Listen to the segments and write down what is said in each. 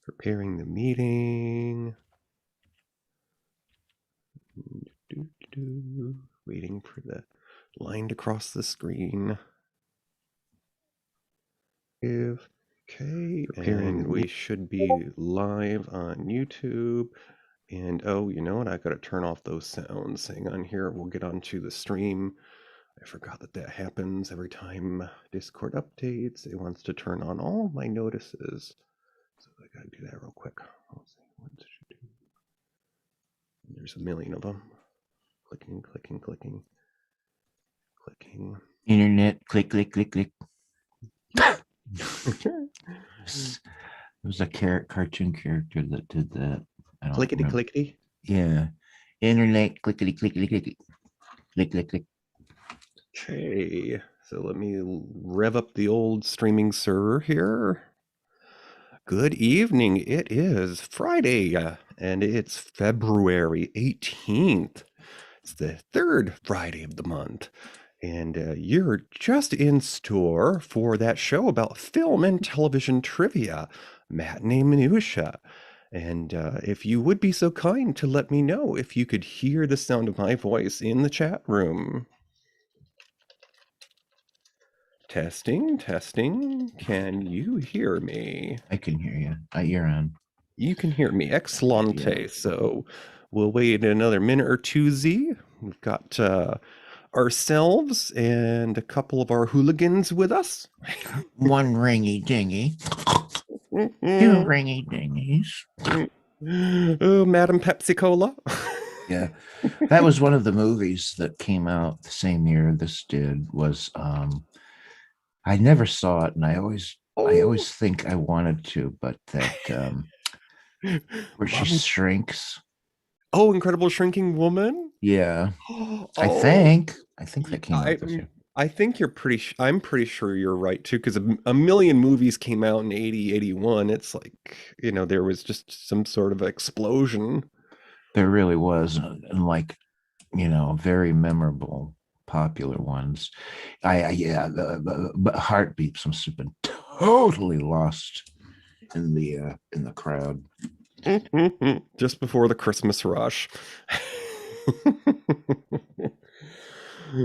Preparing the meeting. Waiting for the line to cross the screen. Okay, and we should be live on YouTube. And oh, you know what? I gotta turn off those sounds. Hang on here. We'll get onto the stream. I forgot that happens every time Discord updates. It wants to turn on all my notices. So I gotta do that real quick. Let's see. What should I do? There's a million of them. Clicking, clicking, clicking, clicking. Internet, click, click, click, click. It was a cartoon character that did that. Clickety, clickety. Yeah. Internet, clickety, clickety, clickety, click, click, click. Okay, so let me rev up the old streaming server here. Good evening. It is Friday, and it's February 18th. It's the third Friday of the month, and you're just in store for that show about film and television trivia, Matinee Minutia. And if you would be so kind to let me know if you could hear the sound of my voice in the chat room. Testing, testing. Can you hear me? I can hear you. You're on. You can hear me. Excellente. Yeah. So we'll wait another minute or two, Z. We've got ourselves and a couple of our hooligans with us. One ringy dingy. Two ringy dingies. Oh, Madam Pepsi Cola. Yeah. That was one of the movies that came out the same year this did. Was I never saw it, and I always think I wanted to, but that where she shrinks. Oh, Incredible Shrinking Woman? Yeah. Oh. I think that came out this year. I think I'm pretty sure you're right too, because a million movies came out in 80, 81. It's like, there was just some sort of explosion. There really was, and like, very memorable, popular ones. But Heartbeeps must have been totally lost in the crowd. Just before the Christmas rush.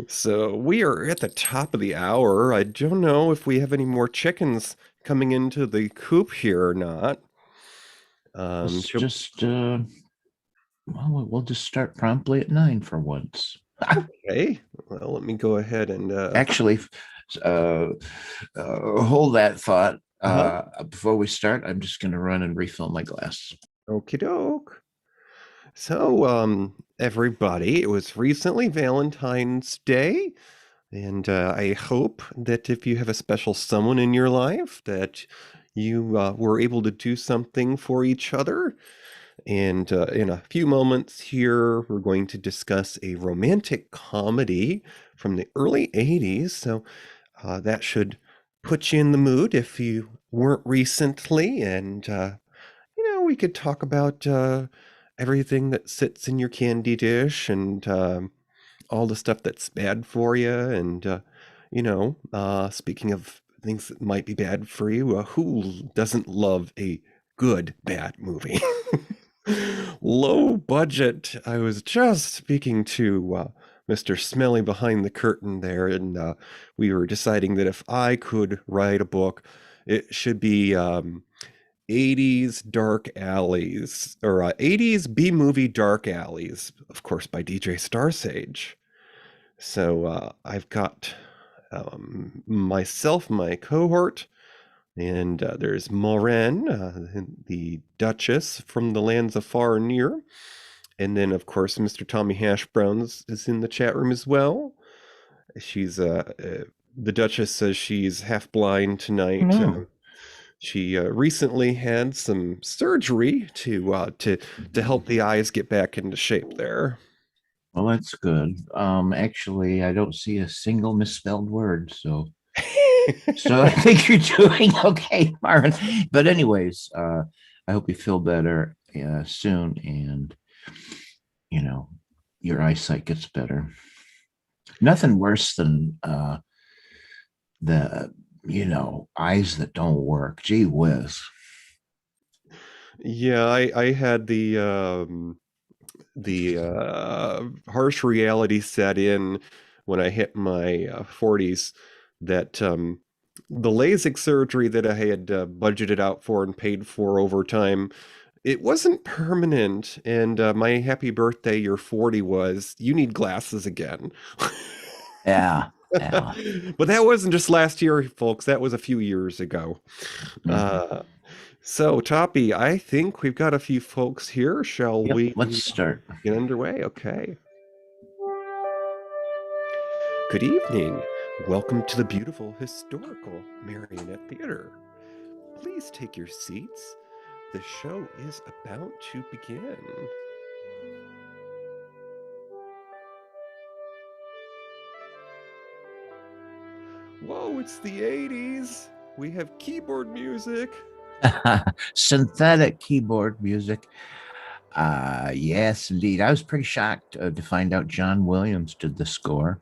So we are at the top of the hour. I don't know if we have any more chickens coming into the coop here or not. We'll just start promptly at 9 for once. Okay. Well, let me go ahead and actually hold that thought. Before we start, I'm just going to run and refill my glass. Okie doke. So, everybody, it was recently Valentine's Day, and I hope that if you have a special someone in your life, that you were able to do something for each other. And in a few moments here, we're going to discuss a romantic comedy from the early 80s. So that should put you in the mood if you weren't recently. And, we could talk about everything that sits in your candy dish and all the stuff that's bad for you. And, speaking of things that might be bad for you, who doesn't love a good bad movie? Low budget. I was just speaking to Mr. Smellie behind the curtain there, and we were deciding that if I could write a book, it should be 80s Dark Alleys, or 80s B-movie Dark Alleys, of course, by DJ Starsage. So I've got myself, my cohort, and there's Maureen, the Duchess from the lands of far and near. And then, of course, Mr. Tommy Hashbrowns is in the chat room as well. She's the Duchess says she's half blind tonight. She recently had some surgery to help the eyes get back into shape there. Well, that's good. Actually, I don't see a single misspelled word, so I think you're doing okay, Marvin. But anyways, I hope you feel better soon, and your eyesight gets better. Nothing worse than the eyes that don't work. Gee whiz. Yeah, I had the harsh reality set in when I hit my 40s that the LASIK surgery that I had budgeted out for and paid for over time, it wasn't permanent. And my happy birthday, year 40 was, you need glasses again. Yeah, yeah. But that wasn't just last year, folks. That was a few years ago. Mhm. Uh, so, Toppie, I think we've got a few folks here. Shall Yep, we let's start. get underway? Okay. Good evening. Welcome to the beautiful historical Marionette Theater. Please take your seats. The show is about to begin. Whoa, it's the 80s. We have keyboard music. Synthetic keyboard music. Yes, indeed. I was pretty shocked to find out John Williams did the score.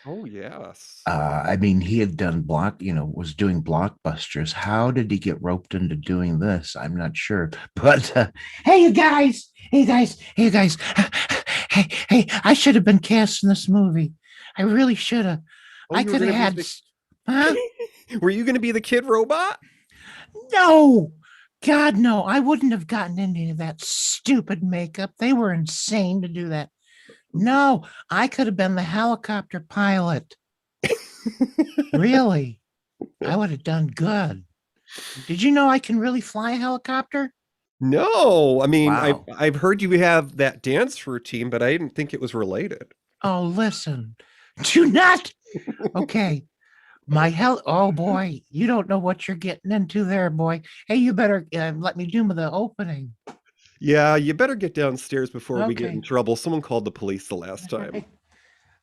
Oh, yes. I mean, he had done was doing blockbusters. How did he get roped into doing this? I'm not sure. But hey, you guys, hey, I should have been cast in this movie. I really should have. Oh, I you were could have gonna had. be Huh? Were you going to be the kid robot? No, God, no. I wouldn't have gotten into that stupid makeup. They were insane to do that. No, I could have been the helicopter pilot. Really? I would have done good. Did you know I can really fly a helicopter? No, I mean, Wow. I've heard you have that dance routine, but I didn't think it was related. Oh, listen. Do not. Okay. Oh boy, you don't know what you're getting into there, boy. Hey, you better let me do the opening. Yeah, you better get downstairs before we get in Okay. trouble. Someone called the police the last time.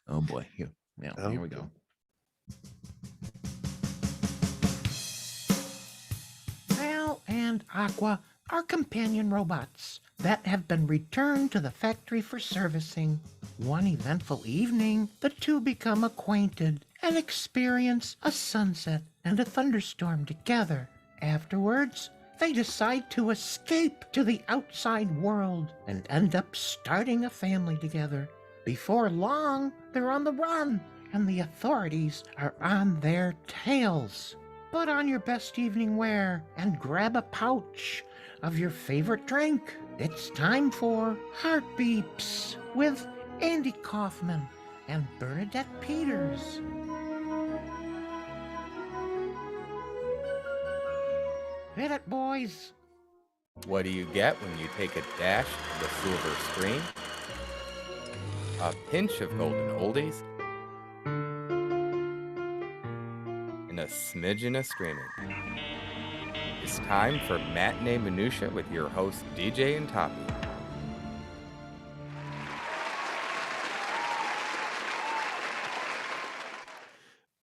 Oh boy. Here Oh, we go. Val and Aqua are companion robots that have been returned to the factory for servicing. One eventful evening, the two become acquainted and experience a sunset and a thunderstorm together. Afterwards, they decide to escape to the outside world and end up starting a family together. Before long, they're on the run, and the authorities are on their tails. Put on your best evening wear and grab a pouch of your favorite drink. It's time for Heartbeeps with Andy Kaufman and Bernadette Peters. Hit it, boys. What do you get when you take a dash of the silver screen? A pinch of golden oldies? And a smidgen of screaming. It's time for Matinee Minutia with your host DJ and Toppie.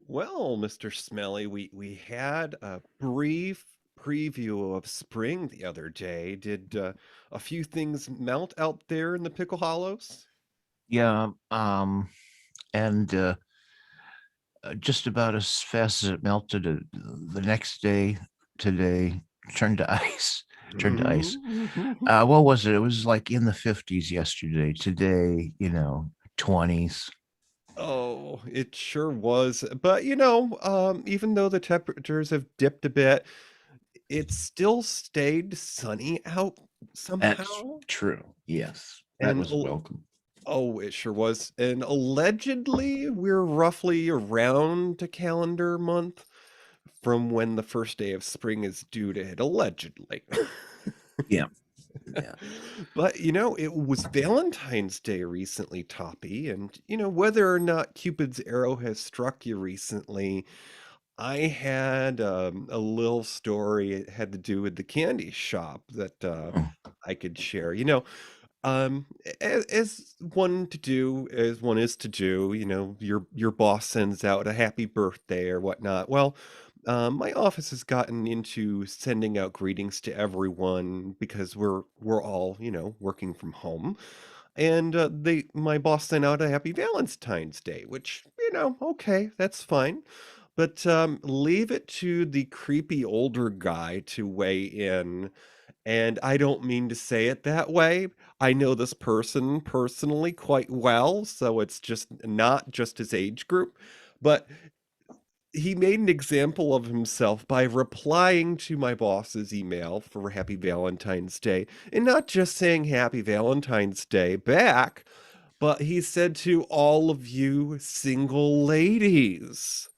well, Mr. Smellie, we had a brief preview of spring the other day. Did a few things melt out there in the Pickle Hollows? Yeah, and just about as fast as it melted, the next day, today, turned to ice. Turned to ice. What was it? It was like in the 50s yesterday. Today, 20s. Oh, it sure was. But even though the temperatures have dipped a bit, it still stayed sunny out That's somehow. true. Yes, that And was welcome. oh, it sure was. And allegedly, we're roughly around a calendar month from when the first day of spring is due to hit, allegedly. Yeah. Yeah. But it was Valentine's Day recently, Toppie, and whether or not Cupid's arrow has struck you recently, I had a little story. It had to do with the candy shop that Oh, I could share. Um, as one is to do, your boss sends out a happy birthday or whatnot. Well, my office has gotten into sending out greetings to everyone because we're all, working from home. And my boss sent out a happy Valentine's Day, which, okay, that's fine. But leave it to the creepy older guy to weigh in And I don't mean to say it that way. I know this person personally quite well, so it's just not just his age group. But he made an example of himself by replying to my boss's email for Happy Valentine's Day and not just saying Happy Valentine's Day back, but he said to all of you single ladies.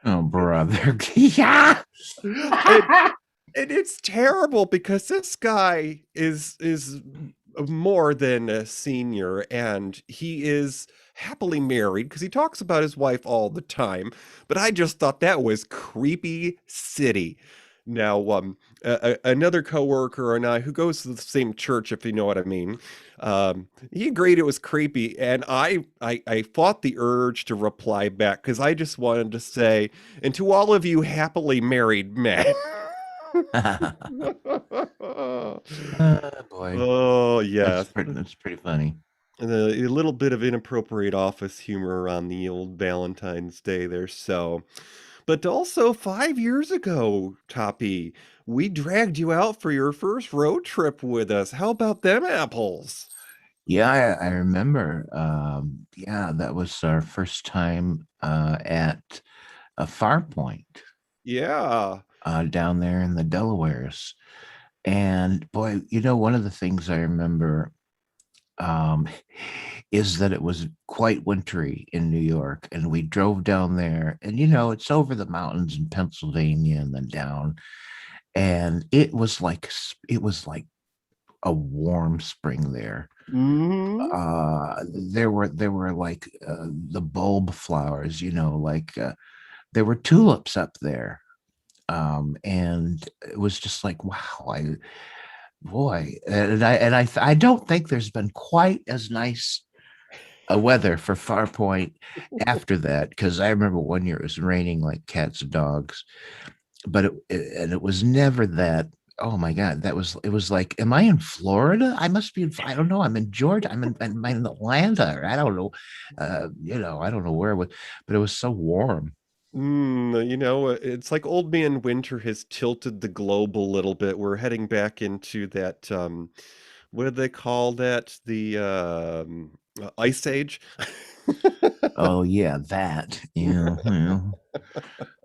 Oh, brother. Yeah. And, and it's terrible because this guy is more than a senior, and he is happily married because he talks about his wife all the time. But I just thought that was creepy city. Now, another coworker and I, who goes to the same church, if you know what I mean, he agreed it was creepy, and I fought the urge to reply back because I just wanted to say, and to all of you happily married men. Boy. Oh, yeah. That's pretty funny. And a little bit of inappropriate office humor on the old Valentine's Day there. So, but also 5 years ago, Toppie, we dragged you out for your first road trip with us. How about them apples? Yeah, I remember. Yeah, that was our first time at a Far Point Yeah. down there in the Delawares. And boy, one of the things I remember is that it was quite wintry in New York, and we drove down there, and it's over the mountains in Pennsylvania and then down, and it was like a warm spring there. Mm-hmm. There were like the bulb flowers, there were tulips up there, and it was just like, wow, I don't think there's been quite as nice a weather for Far Point after that, because I remember one year it was raining like cats and dogs, but it was never that. Oh my God, it was like, am I in Florida? I must be I don't know. I'm in Georgia. I'm in Atlanta. Or I don't know. I don't know where it was, but it was so warm. It's like old man winter has tilted the globe a little bit. We're heading back into that, what do they call that? The Ice Age. Oh yeah, that. Yeah.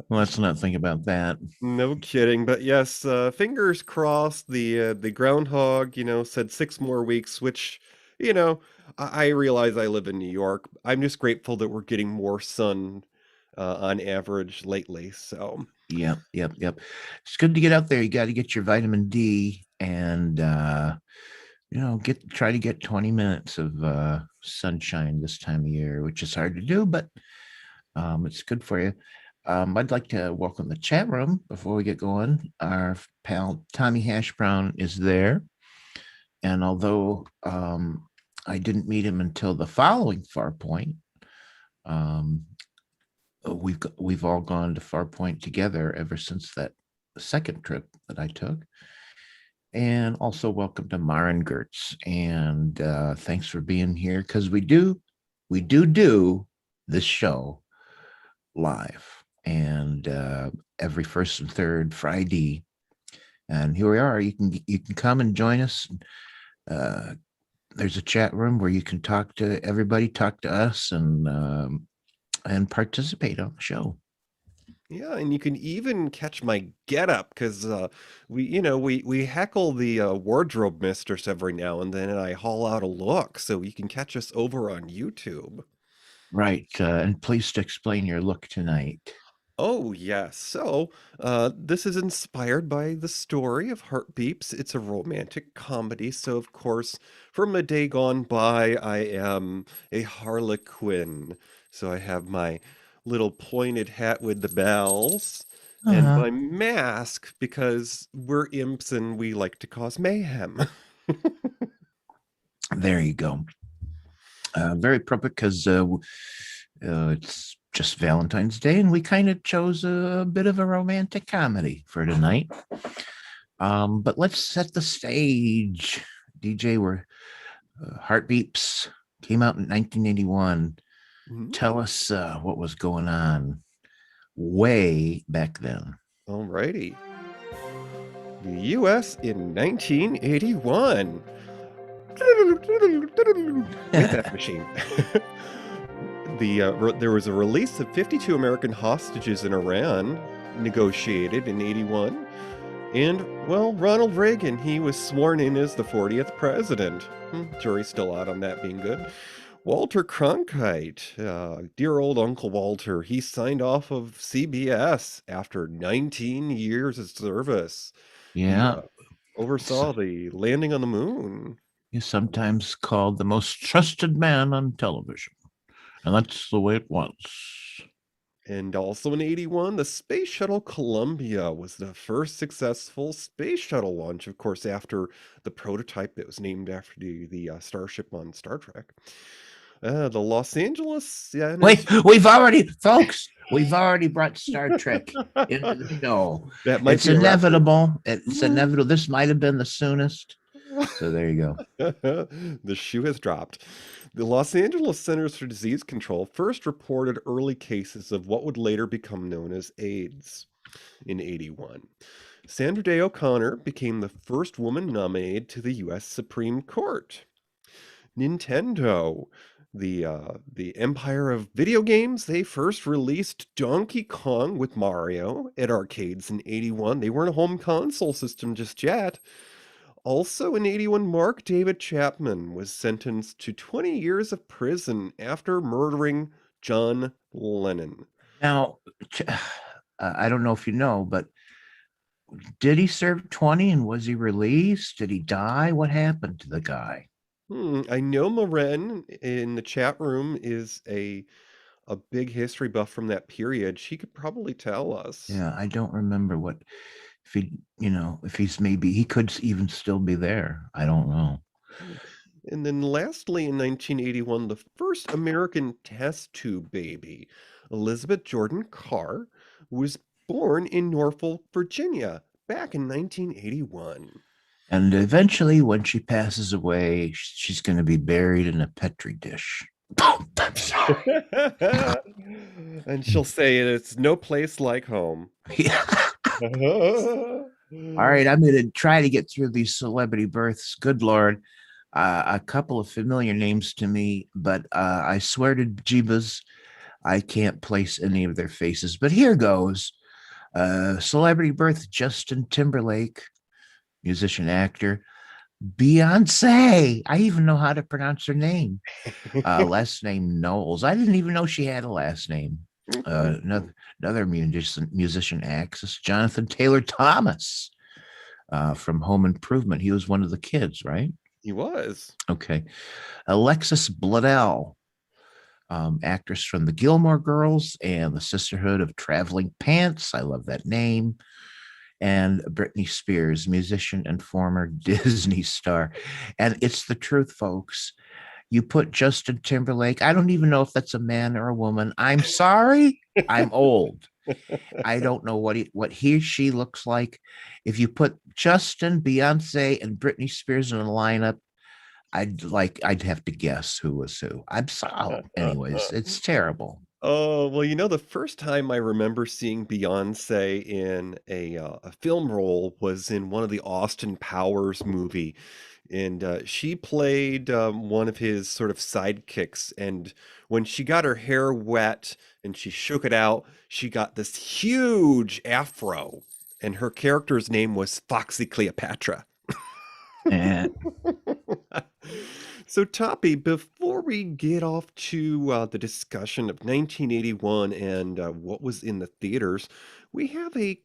Well, let's not think about that. No kidding, but yes, fingers crossed. The groundhog, said 6 more weeks, which, you know, I realize I live in New York. I'm just grateful that we're getting more sun on average lately. So, Yep. It's good to get out there. You got to get your vitamin D, and try to get 20 minutes of sunshine this time of year, which is hard to do, but it's good for you. I'd like to welcome the chat room before we get going. Our pal Tommy Hash Brown is there, and although I didn't meet him until the following Far Point, we've all gone to Far Point together ever since that second trip that I took. And also welcome to Maren Gertz, and thanks for being here, because we do this show live, and every first and third Friday, and here we are. You can come and join us. There's a chat room where you can talk to everybody, talk to us, and participate on the show. yeah, and you can even catch my getup because we heckle the wardrobe mistress every now and then, and I haul out a look, so you can catch us over on YouTube. Right, and please to explain your look tonight. Oh, yes. So, this is inspired by the story of Heartbeeps. It's a romantic comedy. So, of course, from a day gone by, I am a harlequin. So, I have my little pointed hat with the bells and my mask because we're imps and we like to cause mayhem. There you go. Very appropriate, because it's just Valentine's Day, and we kind of chose a bit of a romantic comedy for tonight. But let's set the stage. DJ, where Heartbeeps came out in 1981. Mhm. Tell us what was going on way back then. Alrighty. The U.S. in 1981. That machine. There was a release of 52 American hostages in Iran, negotiated in 81. And, well, Ronald Reagan, he was sworn in as the 40th president. Jury's still out on that being good. Walter Cronkite, dear old Uncle Walter, he signed off of CBS after 19 years of service. Yeah. He oversaw the landing on the moon. He's sometimes called the most trusted man on television. And that's the way it was. And also in 81, the Space Shuttle Columbia was the first successful space shuttle launch, of course, after the prototype that was named after the starship on Star Trek. The Los Angeles... Wait, we've already brought Star Trek into the show. It's inevitable. It's inevitable. This might have been the soonest. So there you go. The shoe has dropped. The Los Angeles Centers for Disease Control first reported early cases of what would later become known as AIDS in 81. Sandra Day O'Connor became the first woman nominated to the U.S. Supreme Court. Nintendo, the empire of video games, they first released Donkey Kong with Mario at arcades in 81. They weren't a home console system just yet. Also in 81, Mark David Chapman was sentenced to 20 years of prison after murdering John Lennon. Now, I don't know if you know, but did he serve 20 and was he released? Did he die? What happened to the guy? I know Maren in the chat room is a big history buff from that period. She could probably tell us. Yeah, I don't remember if he could even still be there. I don't know. And then lastly, in 1981, the first American test tube baby, Elizabeth Jordan Carr, was born in Norfolk, Virginia, back in 1981. And eventually, when she passes away, she's going to be buried in a Petri dish. And she'll say it's no place like home. Yeah. All right, I'm going to try to get through these celebrity births. Good Lord. A couple of familiar names to me, but I swear to Jeebus, I can't place any of their faces. But here goes. Celebrity birth, Justin Timberlake, musician, actor. Beyonce. I even know how to pronounce her name. Last name Knowles. I didn't even know she had a last name. Another musician, actress, Jonathan Taylor Thomas from Home Improvement. He was one of the kids, right? He was. Okay. Alexis Bledel, actress from the Gilmore Girls and the Sisterhood of Traveling Pants. I love that name. And Britney Spears, musician and former Disney star. And it's the truth, folks. You put Justin Timberlake, I don't even know if that's a man or a woman. I'm sorry, I'm old. I don't know what he or she looks like. If you put Justin, Beyonce, and Britney Spears in a lineup, I'd have to guess who was who. I'm sorry. Anyways, it's terrible. Oh, well, the first time I remember seeing Beyonce in a film role was in one of the Austin Powers movie. And she played one of his sort of sidekicks. And when she got her hair wet and she shook it out, she got this huge afro. And her character's name was Foxy Cleopatra. So, Toppie, before we get off to the discussion of 1981 and what was in the theaters, we have a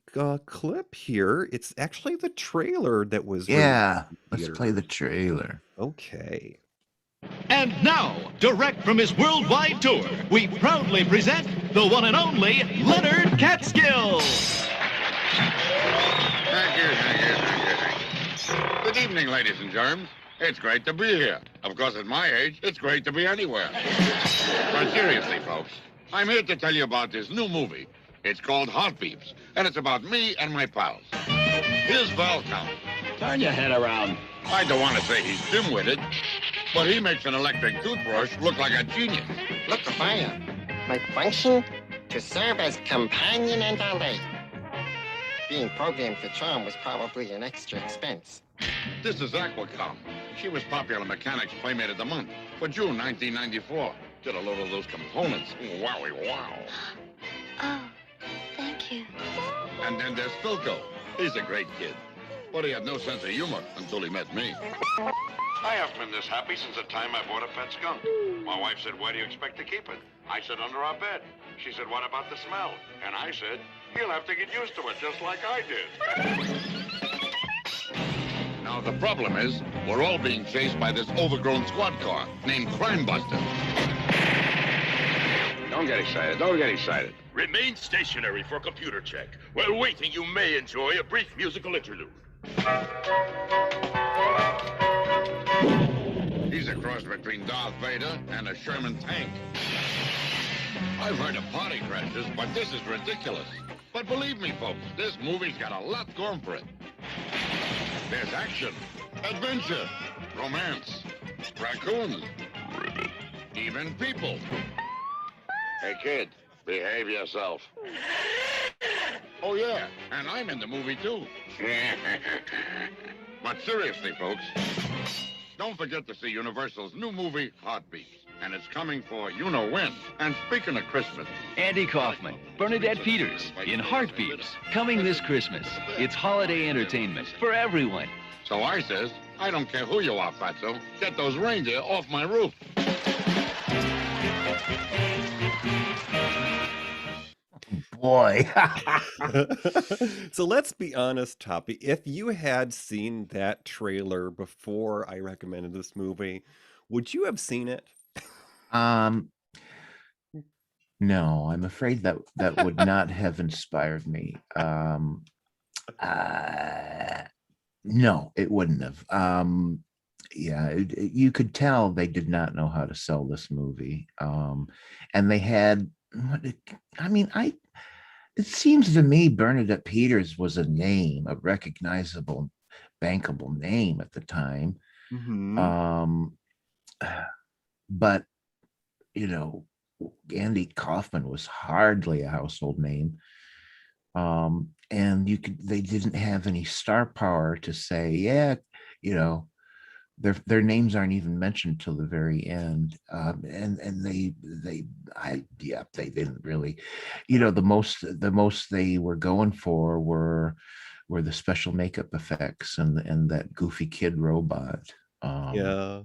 clip here. It's actually the trailer that was released in let's theaters. play the trailer. Okay. And now, direct from his worldwide tour, we proudly present the one and only Leonard Catskill. Thank you. Good evening, ladies and germs. It's great to be here. Of course, at my age, it's great to be anywhere. But seriously, folks, I'm here to tell you about this new movie. It's called Heartbeeps, and it's about me and my pals. Here's Val Count. Turn your head around. I don't want to say he's dim-witted, but he makes an electric toothbrush look like a genius. Look, fire. My function? To serve as companion and ally. Being programmed for charm was probably an extra expense. This is Aquacom. She was Popular Mechanics Playmate of the Month for June 1994. Did a load of those components. Wowie wow. Oh, thank you. And then there's Philco. He's a great kid. But he had no sense of humor until he met me. I haven't been this happy since the time I bought a pet skunk. My wife said, where do you expect to keep it? I said, under our bed. She said, what about the smell? And I said, you'll have to get used to it, just like I did. Now, the problem is, we're all being chased by this overgrown squad car named Crime Buster. Don't get excited. Don't get excited. Remain stationary for computer check. While waiting, you may enjoy a brief musical interlude. He's a cross between Darth Vader and a Sherman tank. I've heard of party crashes, but this is ridiculous. But believe me, folks, this movie's got a lot going for it. There's action, adventure, romance, raccoons, even people. Hey, kid, behave yourself. Oh, yeah, and I'm in the movie, too. But seriously, folks, don't forget to see Universal's new movie, Heartbeeps. And it's coming for you-know-when. And speaking of Christmas... Andy Kaufman, Bernadette Peters in Heartbeeps, coming this Christmas. It's holiday entertainment for everyone. So I says, I don't care who you are, Fatso. Get those reindeer off my roof. Boy. So let's be honest, Toppie. If you had seen that trailer before I recommended this movie, would you have seen it? No, I'm afraid that would not have inspired me. No, it wouldn't have. Yeah, you could tell they did not know how to sell this movie. And they had, it seems to me Bernadette Peters was a name, a recognizable, bankable name at the time. Mm-hmm. But, Andy Kaufman was hardly a household name. And they didn't have any star power to say, yeah, their names aren't even mentioned till the very end. And they didn't really, the most they were going for were the special makeup effects and that goofy kid robot. Yeah.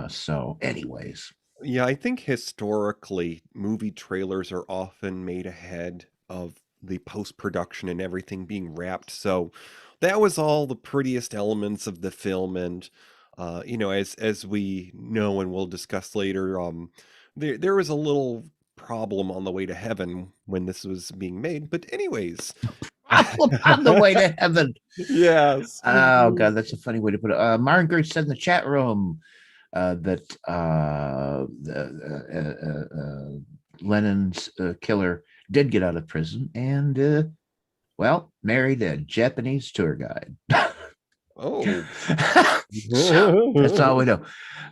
So anyways. Yeah, I think historically movie trailers are often made ahead of the post-production and everything being wrapped. So that was all the prettiest elements of the film. And, as we know and we'll discuss later, there was a little problem on the way to heaven when this was being made. But anyways. On the way to heaven. Yes. Oh, God, that's a funny way to put it. Margaret said in the chat room that Lennon's killer did get out of prison and, married a Japanese tour guide. Oh. So, that's all we know.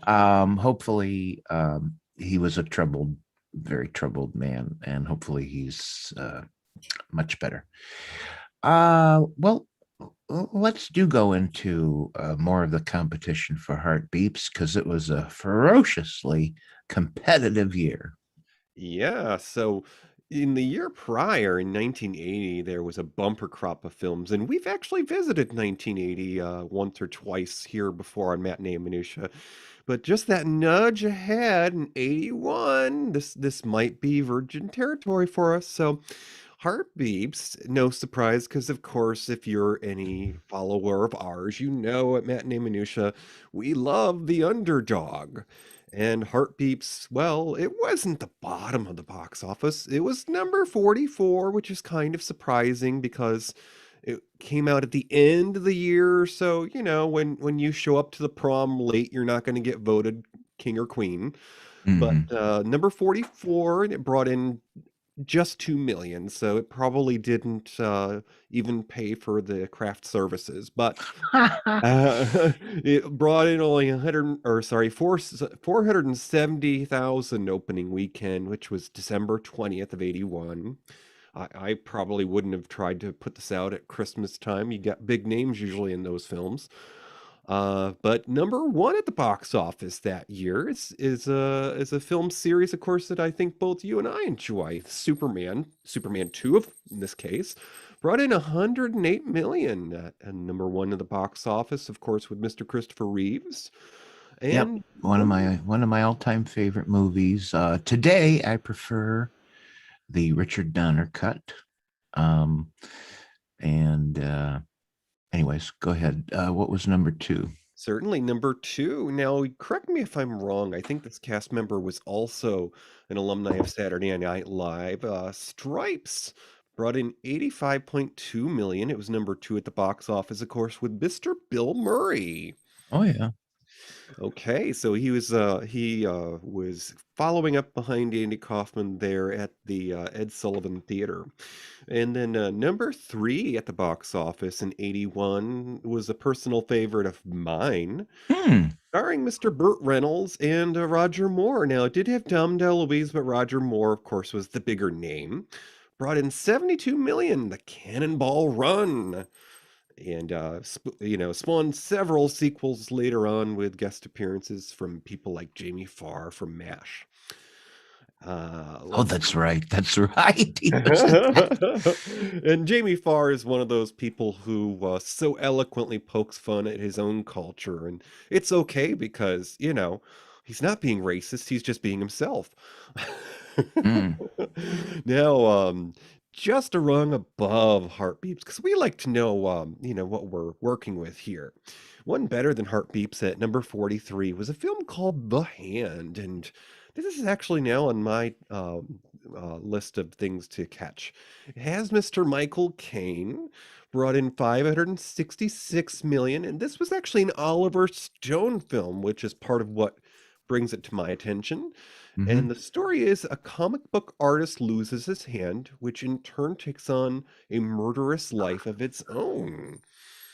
Hopefully, he was a very troubled man, and hopefully he's much better. Let's go into more of the competition for Heartbeeps, because it was a ferociously competitive year. Yeah, so in the year prior, in 1980, there was a bumper crop of films, and we've actually visited 1980 once or twice here before on Matinee and Minutia. But just that nudge ahead in 81, this might be virgin territory for us. So Heartbeeps, no surprise, because of course, if you're any follower of ours, at Matinee Minutia, we love the underdog. And Heartbeeps, well, it wasn't the bottom of the box office. It was number 44, which is kind of surprising because it came out at the end of the year. So, when you show up to the prom late, you're not going to get voted king or queen. Mm-hmm. But number 44, and it brought in just 2 million, so it probably didn't even pay for the craft services, but it brought in only 470,000 opening weekend, which was December 20th of 81. I probably wouldn't have tried to put this out at Christmas time. You got big names usually in those films. But number one at the box office that year is a film series, of course, that I think both you and I enjoy. Superman 2, in this case, brought in 108 million and number one in the box office, of course, with Mr. Christopher Reeves. Yep, And one of my all-time favorite movies. Today, I prefer the Richard Donner cut. Anyways, go ahead. What was number two? Certainly number two. Now, correct me if I'm wrong. I think this cast member was also an alumni of Saturday Night Live. Stripes brought in 85.2 million. It was number two at the box office, of course, with Mr. Bill Murray. Oh yeah. Okay, so he was following up behind Andy Kaufman there at the Ed Sullivan Theater. And then number three at the box office in 81 was a personal favorite of mine, starring Mr. Burt Reynolds and Roger Moore. Now, it did have Dom DeLuise, but Roger Moore, of course, was the bigger name. Brought in 72 million, The Cannonball Run. And, spawned several sequels later on with guest appearances from people like Jamie Farr from MASH. That's right. That's right. And Jamie Farr is one of those people who so eloquently pokes fun at his own culture. And it's okay because, he's not being racist. He's just being himself. Now, just a rung above Heartbeeps, because we like to know, what we're working with here. One better than Heartbeeps at number 43 was a film called The Hand, and this is actually now on my list of things to catch. It has Mr. Michael Caine, brought in 566 million, and this was actually an Oliver Stone film, which is part of what brings it to my attention. And the story is a comic book artist loses his hand, which in turn takes on a murderous life of its own.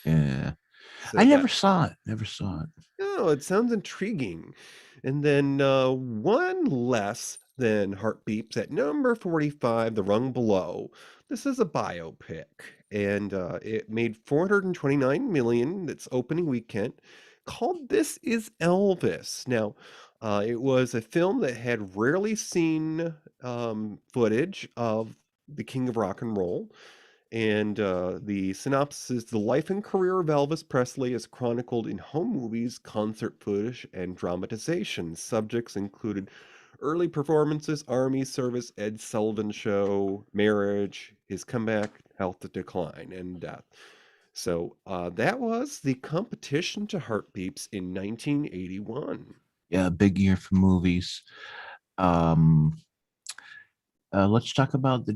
Yeah. So I never saw it. Never saw it. No, it sounds intriguing. And then one less than Heartbeeps at number 45, The Rung Below. This is a biopic, and it made 429 million its opening weekend, called This Is Elvis. Now, it was a film that had rarely seen footage of the King of Rock and Roll. And the synopsis is the life and career of Elvis Presley is chronicled in home movies, concert footage, and dramatization. Subjects included early performances, army service, Ed Sullivan Show, marriage, his comeback, health decline, and death. So that was the competition to Heartbeeps in 1981. Yeah, big year for movies. Let's talk about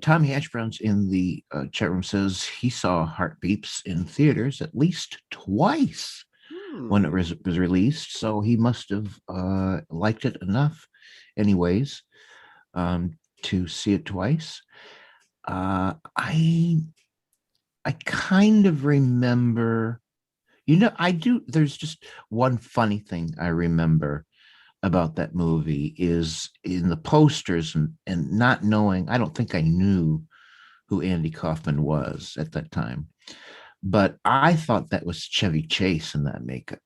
Tommy Ashbrown's in the chat room says he saw Heartbeeps in theaters at least twice when it was released. So he must have liked it enough anyways to see it twice. I kind of remember, I do. There's just one funny thing I remember about that movie is in the posters and not knowing, I don't think I knew who Andy Kaufman was at that time, but I thought that was Chevy Chase in that makeup.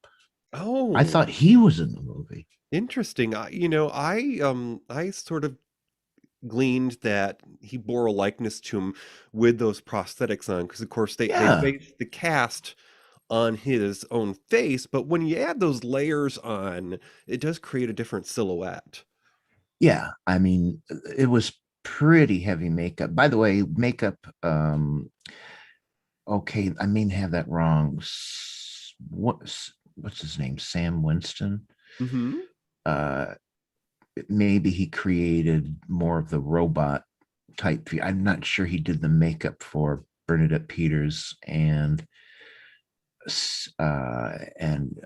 Oh, I thought he was in the movie. Interesting. I sort of gleaned that he bore a likeness to him with those prosthetics on, because of course they based the cast on his own face, but when you add those layers on, it does create a different silhouette. Yeah, I mean, it was pretty heavy makeup. By the way, makeup, okay, I may have that wrong. What's his name? Sam Winston? Maybe he created more of the robot type. I'm not sure he did the makeup for Bernadette Peters and Andy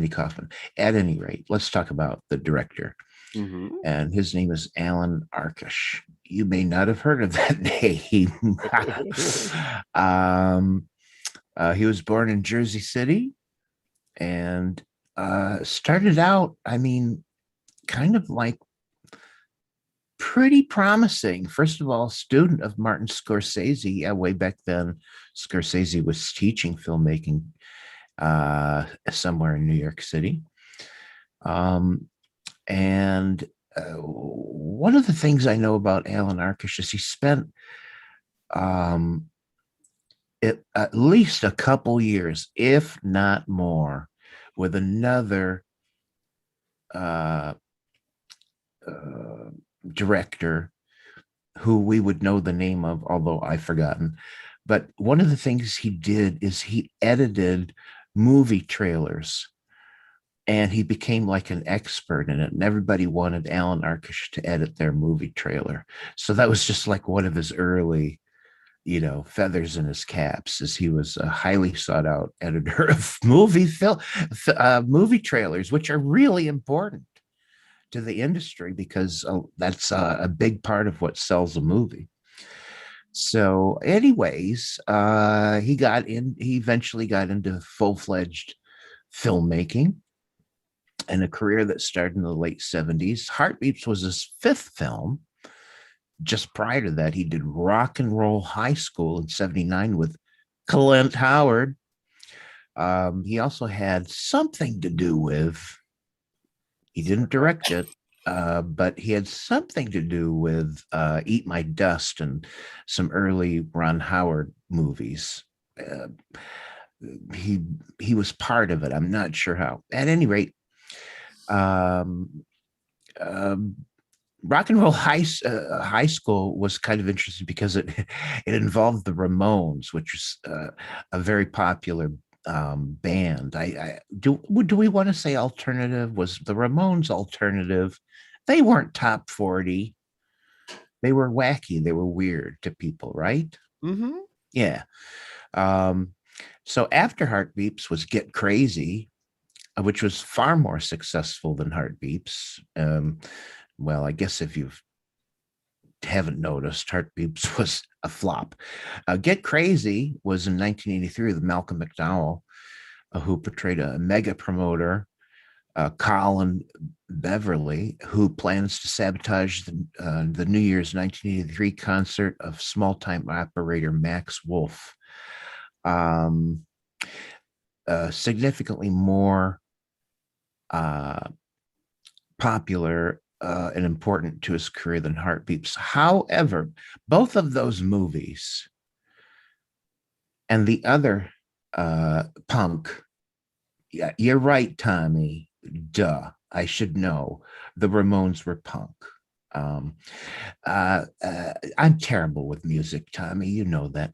Kaufman. At any rate, let's talk about the director. And his name is Alan Arkis. You may not have heard of that name. He was born in Jersey City and started out, I mean, kind of like pretty promising. First of all, student of Martin Scorsese. Way back then, Scorsese was teaching filmmaking somewhere in New York City. And one of the things I know about Alan Arkis is he spent at least a couple years, if not more, with another director who we would know the name of, although I've forgotten. But one of the things he did is he edited movie trailers, and he became like an expert in it, and everybody wanted Alan Arkis to edit their movie trailer. So that was just like one of his early, feathers in his caps, as he was a highly sought out editor of movie trailers, which are really important to the industry because that's a big part of what sells a movie. So anyways, he eventually got into full-fledged filmmaking and a career that started in the late 70s. Heartbeeps was his fifth film. Just prior to that, he did Rock and Roll High School in 79 with Clint Howard. He also had something to do with, he didn't direct it, but he had something to do with Eat My Dust and some early Ron Howard movies. He was part of it. I'm not sure how. At any rate, Rock and Roll High School was kind of interesting because it involved the Ramones, which is a very popular band. Do we want to say alternative? Was the Ramones alternative? They weren't top 40. They were wacky. They were weird to people, right? Mm-hmm. Yeah. So after Heartbeeps was Get Crazy, which was far more successful than Heartbeeps. Well, I guess if you haven't noticed, Heartbeeps was a flop. Get Crazy was in 1983 with Malcolm McDowell, who portrayed a mega promoter, Colin Beverly, who plans to sabotage the New Year's 1983 concert of small-time operator Max Wolf. Significantly more popular and important to his career than Heartbeeps. However, both of those movies and the other punk, yeah, you're right, Tommy. Duh, I should know. The Ramones were punk. I'm terrible with music, Tommy. You know that.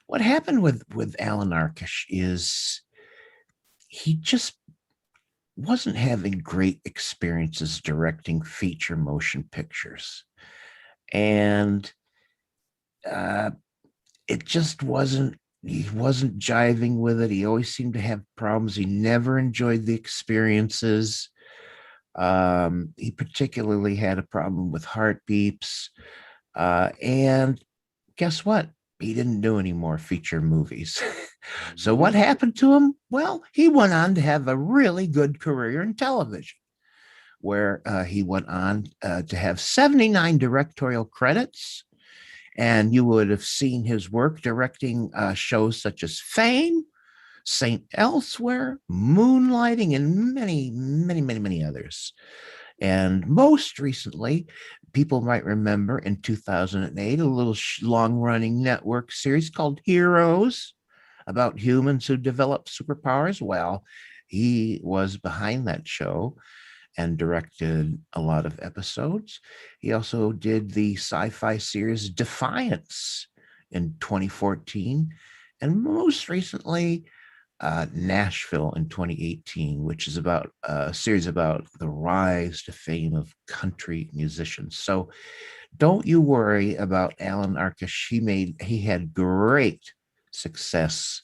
What happened with Alan Arkis is he just wasn't having great experiences directing feature motion pictures. And it just wasn't, he wasn't jiving with it. He always seemed to have problems. He never enjoyed the experiences. He particularly had a problem with Heartbeeps. And guess what? He didn't do any more feature movies. So what happened to him? Well, he went on to have a really good career in television, where he went on to have 79 directorial credits. And you would have seen his work directing shows such as Fame, St. Elsewhere, Moonlighting, and many, many, many, many others. And most recently, people might remember in 2008, a little long-running network series called Heroes, about humans who develop superpowers. Well, he was behind that show and directed a lot of episodes. He also did the sci-fi series Defiance in 2014, and most recently, Nashville in 2018, which is about a series about the rise to fame of country musicians. So don't you worry about Alan Arkis. He had great success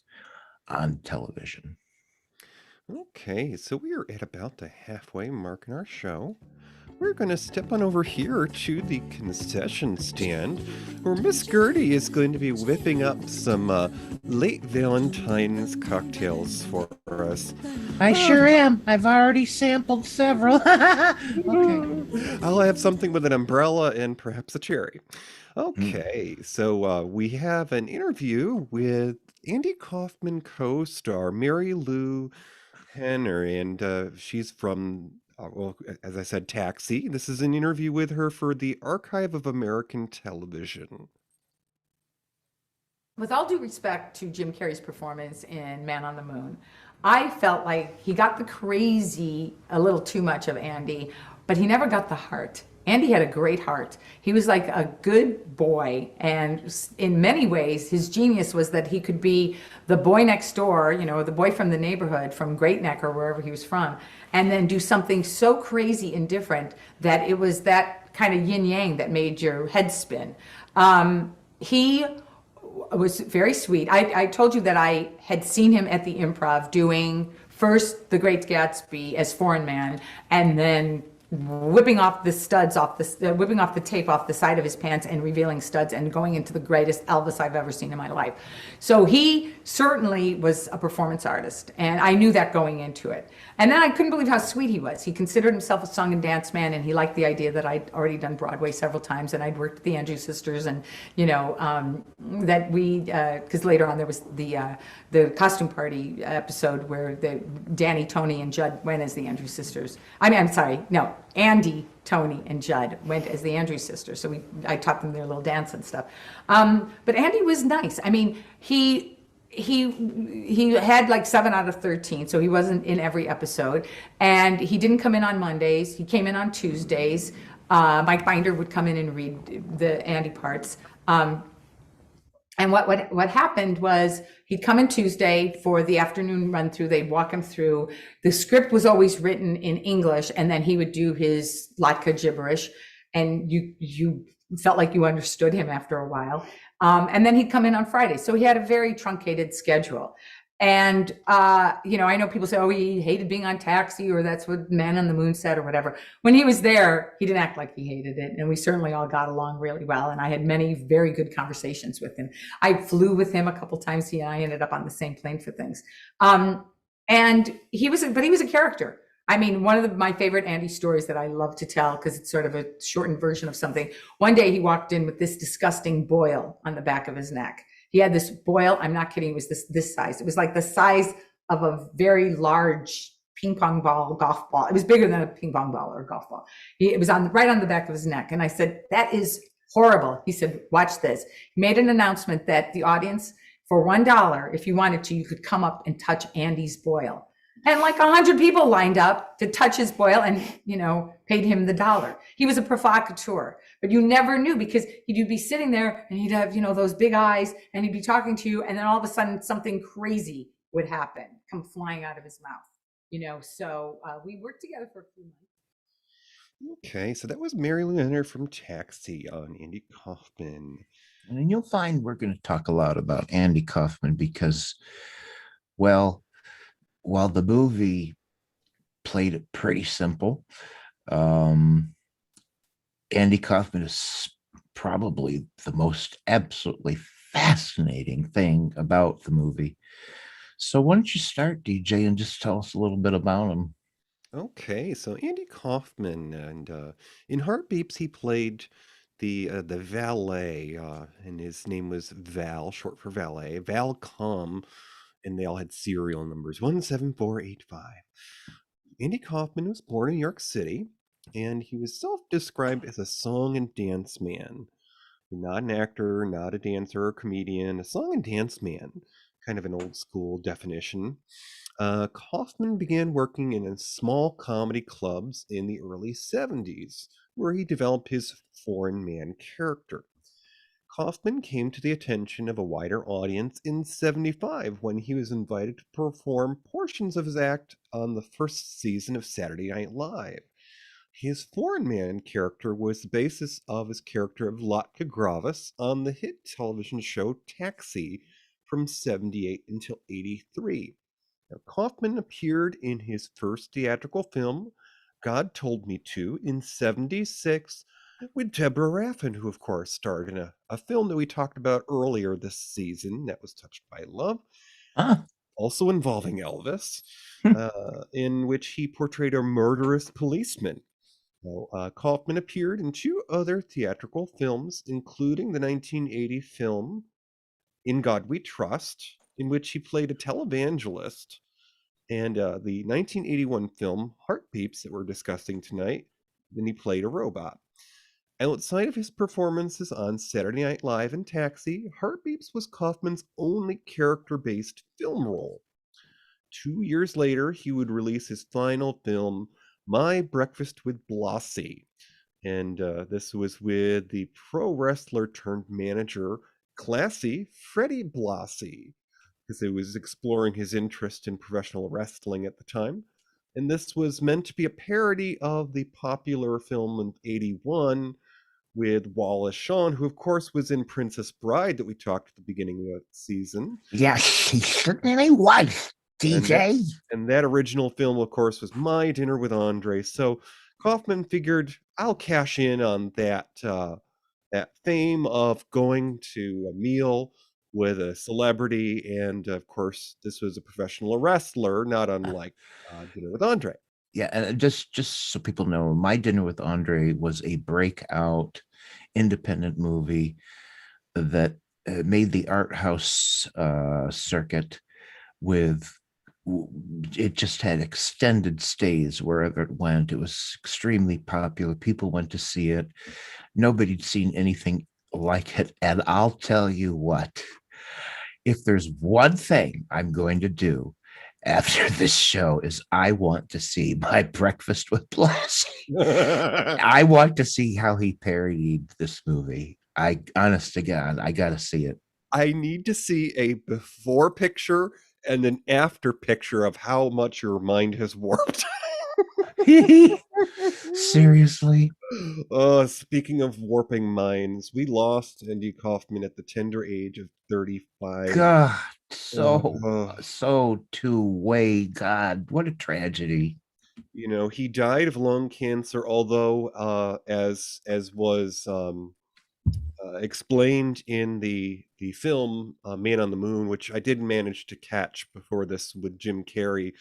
on television. Okay, so we are at about the halfway mark in our show. we're going to step on over here to the concession stand where Miss Gertie is going to be whipping up some late Valentine's cocktails for us. I sure am. I've already sampled several. Okay. I'll have something with an umbrella and perhaps a cherry. Okay, so we have an interview with Andy Kaufman co-star Mary Lou Henner, and she's from, well, as I said, Taxi. This is an interview with her for the Archive of American Television. With all due respect to Jim Carrey's performance in Man on the Moon, I felt like he got the crazy a little too much of Andy, but he never got the heart. Andy had a great heart. He was like a good boy, and in many ways, his genius was that he could be the boy next door, you know, the boy from the neighborhood, from Great Neck or wherever he was from, and then do something so crazy and different that it was that kind of yin-yang that made your head spin. He was very sweet. I told you that I had seen him at the Improv doing first The Great Gatsby as Foreign Man, and then whipping off the studs off the whipping off the tape off the side of his pants and revealing studs and going into the greatest Elvis I've ever seen in my life. So he certainly was a performance artist, and I knew that going into it. And then I couldn't believe how sweet he was. He considered himself a song and dance man, and he liked the idea that I'd already done Broadway several times, and I'd worked with the Andrews Sisters, and you know that we because later on there was the costume party episode where Danny, Tony, and Judd went as the Andrews Sisters. I'm sorry, no, Andy, Tony, and Judd went as the Andrews Sisters. So I taught them their little dance and stuff. But Andy was nice. I mean, he had like 7 out of 13, so he wasn't in every episode. And he didn't come in on Mondays. He came in on Tuesdays. Mike Binder would come in and read the Andy parts. And what happened was he'd come in Tuesday for the afternoon run through. They'd walk him through. The script was always written in English, and then he would do his Latka gibberish, and you felt like you understood him after a while. And then he'd come in on Friday. So he had a very truncated schedule. And, you know, I know people say, oh, he hated being on Taxi, or that's what Man on the Moon said, or whatever. When he was there, he didn't act like he hated it. And we certainly all got along really well. And I had many very good conversations with him. I flew with him a couple times. He and I ended up on the same plane for things. And he was a character. I mean, one of my favorite Andy stories that I love to tell, because it's sort of a shortened version of something. One day he walked in with this disgusting boil on the back of his neck. He had this boil, I'm not kidding, it was this size. It was like the size of a very large ping pong ball, golf ball. It was bigger than a ping pong ball or a golf ball. It was right on the back of his neck. And I said, that is horrible. He said, watch this. He made an announcement that the audience, for $1, if you wanted to, you could come up and touch Andy's boil. And like 100 people lined up to touch his boil and, you know, paid him the $1. He was a provocateur, but you never knew, because you'd be sitting there and he'd have, you know, those big eyes, and he'd be talking to you, and then all of a sudden something crazy would happen, come flying out of his mouth, you know. So we worked together for a few months. Okay, so that was Mary Lou Henner from Taxi on Andy Kaufman. And you'll find we're going to talk a lot about Andy Kaufman because, well, while the movie played it pretty simple, Andy Kaufman is probably the most absolutely fascinating thing about the movie. So why don't you start, DJ, and just tell us a little bit about him? Okay, so Andy Kaufman, and in Heartbeeps he played the valet, and his name was Val, short for valet, Val Com. And they all had serial numbers, 17485. Andy Kaufman was born in New York City, and he was self-described as a song and dance man. Not an actor, not a dancer or comedian, a song and dance man, kind of an old school definition. Kaufman began working in small comedy clubs in the early 70s, where he developed his foreign man character. Kaufman came to the attention of a wider audience in 75 when he was invited to perform portions of his act on the first season of Saturday Night Live. His foreign man character was the basis of his character of Latka Gravis on the hit television show Taxi from 78 until 83. Now, Kaufman appeared in his first theatrical film, God Told Me To in 76 with Deborah Raffin, who, of course, starred in a film that we talked about earlier this season that was Touched by Love, also involving Elvis, in which he portrayed a murderous policeman. Well, Kaufman appeared in 2 other theatrical films, including the 1980 film In God We Trust, in which he played a televangelist, and the 1981 film Heartbeeps that we're discussing tonight, then he played a robot. Outside of his performances on Saturday Night Live and Taxi, Heartbeeps was Kaufman's only character-based film role. 2 years later, he would release his final film, My Breakfast with Blasi, and this was with the pro wrestler turned manager, Classy Freddie Blassie, because it was exploring his interest in professional wrestling at the time. And this was meant to be a parody of the popular film in 81 with Wallace Shawn, who, of course, was in Princess Bride that we talked at the beginning of the season. Yes, he certainly was, DJ. And that original film, of course, was My Dinner with Andre. So Kaufman figured, I'll cash in on that that fame of going to a meal with a celebrity, and of course, this was a professional wrestler, not unlike Dinner with Andre. Yeah, and just so people know, My Dinner with Andre was a breakout independent movie that made the art house circuit. It just had extended stays wherever it went. It was extremely popular. People went to see it. Nobody'd seen anything like it. And I'll tell you what, if there's one thing I'm going to do after this show is I want to see My Breakfast with Blasi. I want to see how he parodied this movie. Honest to God, I got to see it. I need to see a before picture and an after picture of how much your mind has warped. Seriously? Speaking of warping minds, we lost Andy Kaufman at the tender age of 35. God, so two-way. God, what a tragedy. You know, he died of lung cancer, although as was explained in the film Man on the Moon, which I did manage to catch before this with Jim Carrey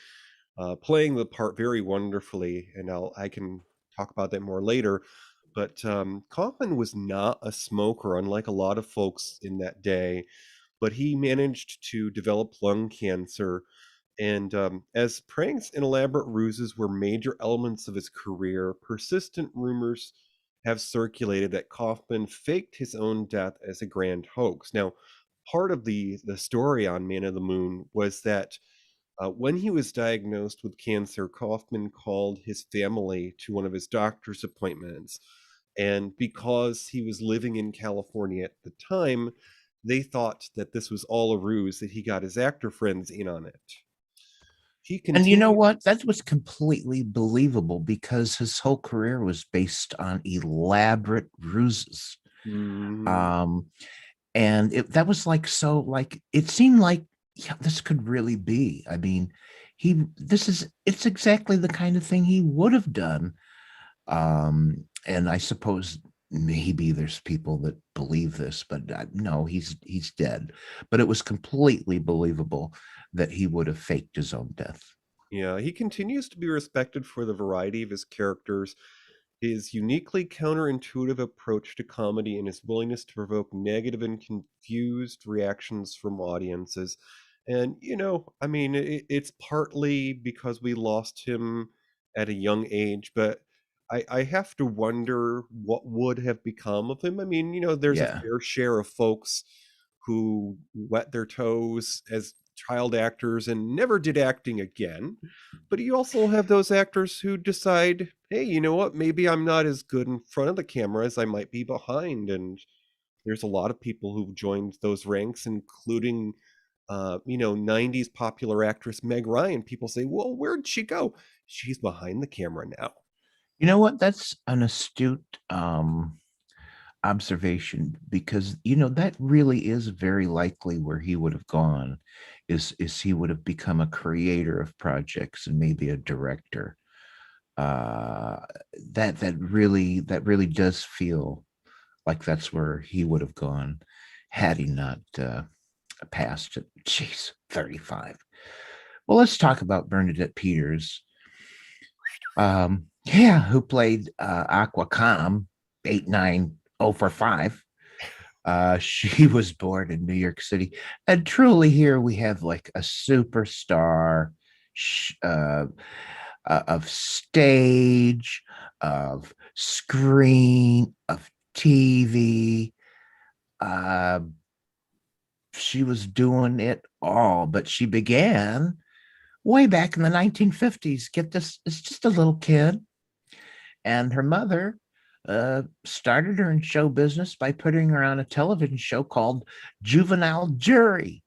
playing the part very wonderfully, and I can talk about that more later. But Kaufman was not a smoker, unlike a lot of folks in that day, but he managed to develop lung cancer. And as pranks and elaborate ruses were major elements of his career, persistent rumors have circulated that Kaufman faked his own death as a grand hoax. Now, part of the story on Man of the Moon was that when he was diagnosed with cancer, Kaufman called his family to one of his doctor's appointments. And because he was living in California at the time, they thought that this was all a ruse, that he got his actor friends in on it. And you know what? That was completely believable because his whole career was based on elaborate ruses. Mm-hmm. And that was it seemed like, yeah, this could really be. I mean, it's exactly the kind of thing he would have done. And I suppose maybe there's people that believe this, but no, he's dead. But it was completely believable that he would have faked his own death. Yeah, he continues to be respected for the variety of his characters, his uniquely counterintuitive approach to comedy, and his willingness to provoke negative and confused reactions from audiences. And, you know, I mean, it's partly because we lost him at a young age, but I have to wonder what would have become of him. I mean, you know, there's a fair share of folks who wet their toes as child actors and never did acting again. But you also have those actors who decide, hey, you know what, maybe I'm not as good in front of the camera as I might be behind. And there's a lot of people who've joined those ranks, including, 90s popular actress Meg Ryan. People say, well, where'd she go? She's behind the camera now. You know what? That's an astute observation, because that really is very likely where he would have gone, is he would have become a creator of projects and maybe a director. that really does feel like that's where he would have gone had he not passed at, geez, 35. Well, let's talk about Bernadette Peters. Who played Aquacom 89045. She was born in New York City, and truly here we have like a superstar of stage, of screen, of TV. She was doing it all, but she began way back in the 1950s. Get this, it's just a little kid. And her mother started her in show business by putting her on a television show called Juvenile Jury,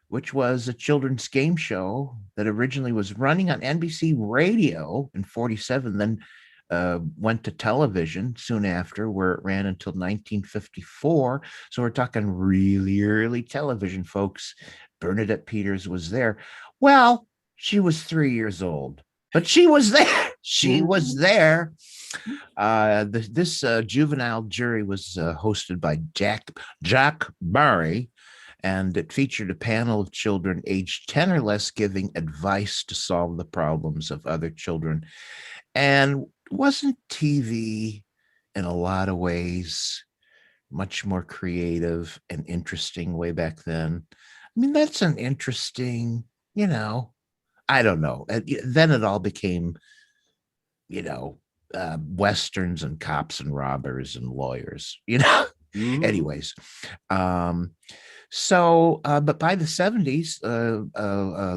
which was a children's game show that originally was running on NBC radio in 47, then went to television soon after, where it ran until 1954. So we're talking really early television, folks. Bernadette Peters was there. Well, she was 3 years old, but she was there. She was there. This Juvenile Jury was hosted by Jack Barry, and it featured a panel of children aged 10 or less giving advice to solve the problems of other children. And wasn't TV in a lot of ways much more creative and interesting way back then? I mean, that's an interesting, I don't know. Then it all became, Westerns and cops and robbers and lawyers, Anyways. But by the 70s,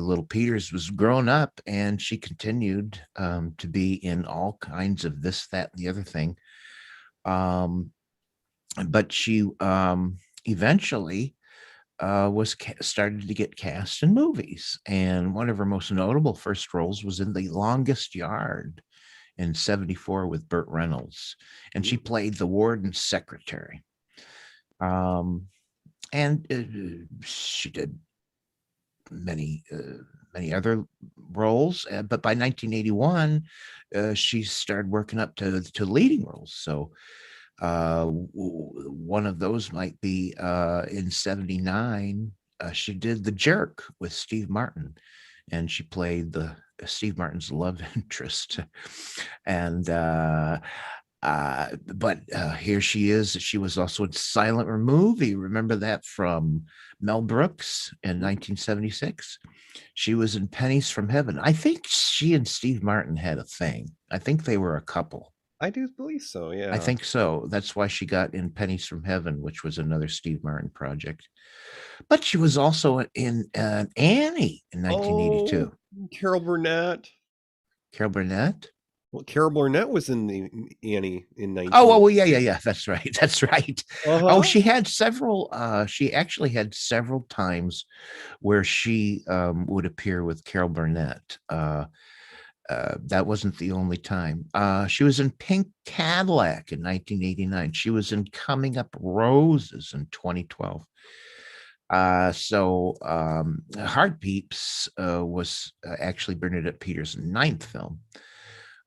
little Peters was grown up, and she continued to be in all kinds of this, that, and the other thing. But she eventually started to get cast in movies. And one of her most notable first roles was in The Longest Yard in 74 with Burt Reynolds. And she played the warden's secretary. And she did many other roles, but by 1981, she started working up to leading roles. So one of those might be in 79. She did The Jerk with Steve Martin, and she played Steve Martin's love interest. And but here she is. She was also in Silent Movie. Remember that from Mel Brooks in 1976? She was in Pennies from Heaven. I think she and Steve Martin had a thing. I think they were a couple. I do believe so, yeah. I think so. That's why she got in Pennies from Heaven, which was another Steve Martin project. But she was also in Annie in 1982. Carol Burnett. Carol Burnett? Well, Carol Burnett was in the Annie in 19. Oh, well, yeah. That's right. Uh-huh. Oh, she had several. She actually had several times where she would appear with Carol Burnett. That wasn't the only time. She was in Pink Cadillac in 1989. She was in Coming Up Roses in 2012. Heartbeeps was actually Bernadette Peters' 9th film.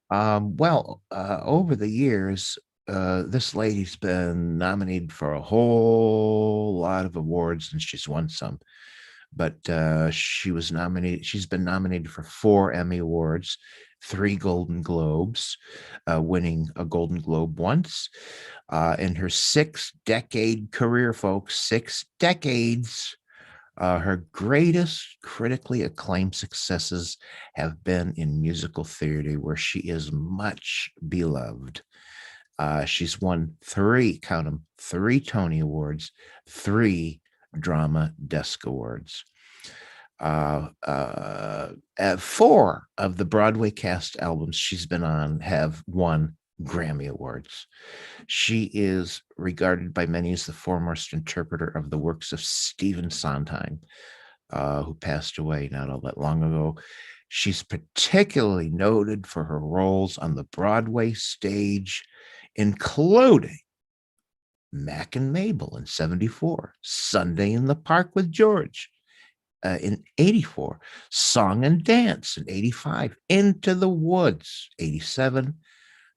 Over the years, this lady's been nominated for a whole lot of awards, and she's won some. But she's been nominated for 4 Emmy Awards, 3 Golden Globes, winning a Golden Globe once. In her 6-decade career, folks, 6 decades, her greatest critically acclaimed successes have been in musical theater, where she is much beloved. She's won 3 Tony Awards, 3 Drama Desk Awards. 4 of the Broadway cast albums she's been on have won Grammy Awards. She is regarded by many as the foremost interpreter of the works of Stephen Sondheim, who passed away not all that long ago. She's particularly noted for her roles on the Broadway stage, including Mac and Mabel in 74, Sunday in the Park with George, in 84, Song and Dance in 85, Into the Woods, 87,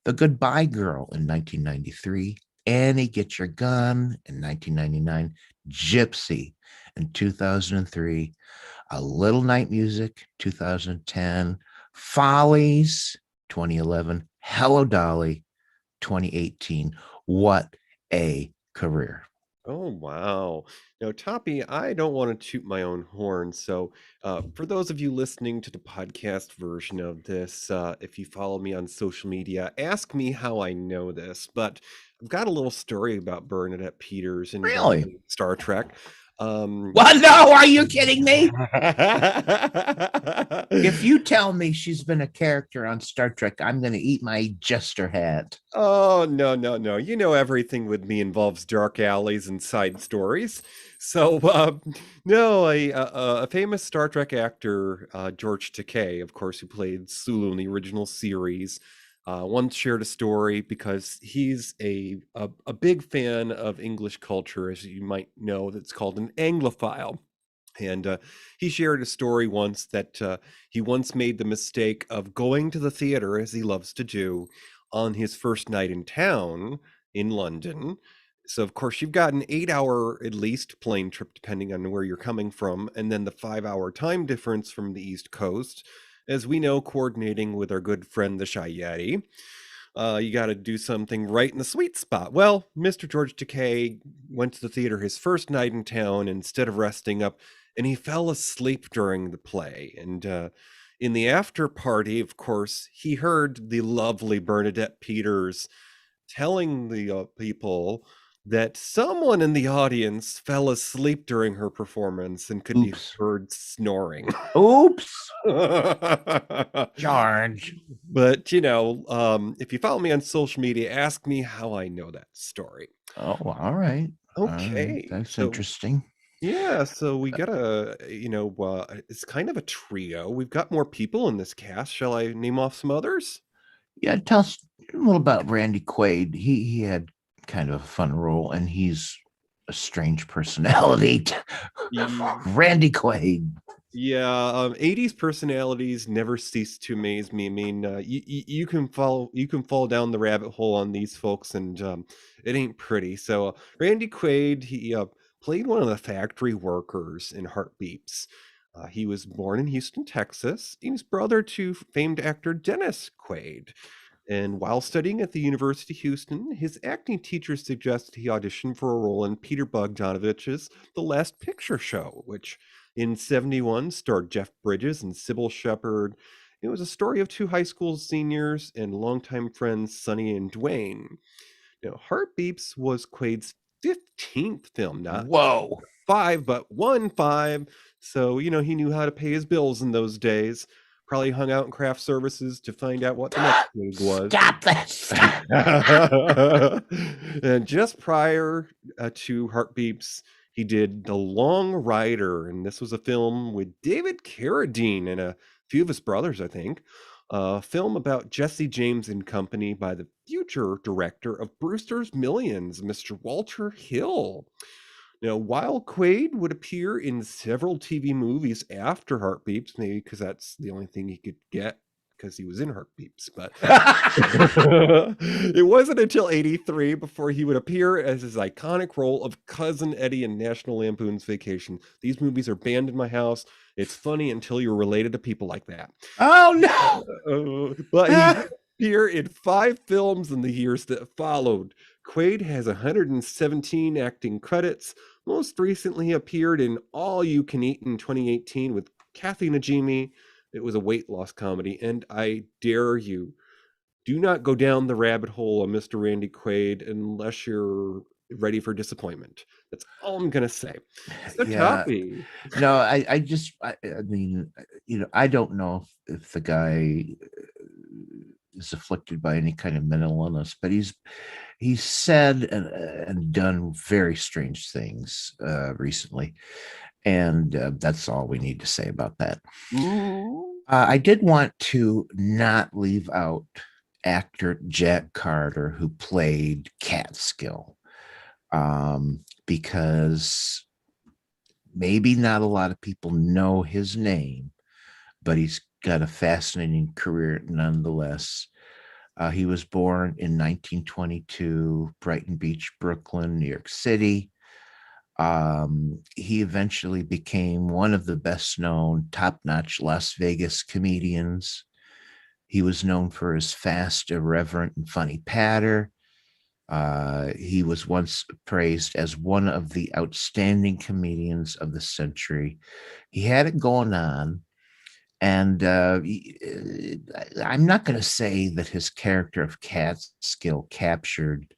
The Goodbye Girl in 1993, Annie, Get Your Gun in 1999, Gypsy in 2003, A Little Night Music, 2010, Follies, 2011, Hello Dolly, 2018. What a career. Oh, wow. Now, Toppie, I don't want to toot my own horn. So, for those of you listening to the podcast version of this, if you follow me on social media, ask me how I know this. But I've got a little story about Bernadette Peters involving Star Trek. What? No, are you kidding me? If you tell me she's been a character on Star Trek, I'm going to eat my jester hat. Oh, no, no, no. You know, everything with me involves dark alleys and side stories. So, no, a famous Star Trek actor, George Takei, of course, who played Sulu in the original series, once shared a story because he's a big fan of English culture, as you might know, that's called an Anglophile. And he shared a story once that he once made the mistake of going to the theater, as he loves to do, on his first night in town in London. So, of course, you've got an 8-hour at least plane trip, depending on where you're coming from, and then the 5-hour time difference from the East Coast. As we know, coordinating with our good friend, the Shy Yeti, you got to do something right in the sweet spot. Well, Mr. George Takei went to the theater his first night in town instead of resting up, and he fell asleep during the play. And in the after party, of course, he heard the lovely Bernadette Peters telling the people that someone in the audience fell asleep during her performance and could be heard snoring. Oops. George. But, you know, if you follow me on social media, ask me how I know that story. Oh, all right. Okay. All right. That's interesting. Yeah, so we got it's kind of a trio. We've got more people in this cast. Shall I name off some others? Yeah, tell us a little about Randy Quaid. He had kind of a fun role, and he's a strange personality. Randy Quaid. Yeah, 80s personalities never cease to amaze me. I mean, you can fall down the rabbit hole on these folks, and it ain't pretty. So Randy Quaid, he played one of the factory workers in Heartbeeps. He was born in Houston, Texas. He's brother to famed actor Dennis Quaid. And while studying at the University of Houston, his acting teacher suggested he audition for a role in Peter Bogdanovich's The Last Picture Show, which in 1971 starred Jeff Bridges and Sybil Shepherd. It was a story of two high school seniors and longtime friends Sonny and Dwayne. Now, Heartbeeps was Quaid's 15th film, not 5, but 1-5. So, you know, he knew how to pay his bills in those days. Probably hung out in craft services to find out what the next gig was. Stop this! And just prior to Heartbeeps, he did The Long Rider, and this was a film with David Carradine and a few of his brothers, I think. A film about Jesse James and Company by the future director of Brewster's Millions, Mr. Walter Hill. Now, while Quaid would appear in several TV movies after Heartbeeps, maybe because that's the only thing he could get because he was in Heartbeeps, but it wasn't until 1983 before he would appear as his iconic role of Cousin Eddie in National Lampoon's Vacation. These movies are banned in my house. It's funny until you're related to people like that. Oh, no! But he appeared in 5 films in the years that followed. Quaid has 117 acting credits. Most recently appeared in All You Can Eat in 2018 with Kathy Najimy. It was a weight loss comedy, and I dare you, do not go down the rabbit hole of Mr. Randy Quaid unless you're ready for disappointment. That's all I'm gonna say. So Toppie. No, I mean, you know, I don't know if the guy is afflicted by any kind of mental illness, but he's said and done very strange things recently. And that's all we need to say about that. I did want to not leave out actor Jack Carter, who played Catskill, because maybe not a lot of people know his name, but he's got a fascinating career nonetheless. He was born in 1922, Brighton Beach, Brooklyn, New York City. He eventually became one of the best known, top-notch Las Vegas comedians. He was known for his fast, irreverent, and funny patter. He was once praised as one of the outstanding comedians of the century. He had it going on. And I'm not going to say that his character of Catskill captured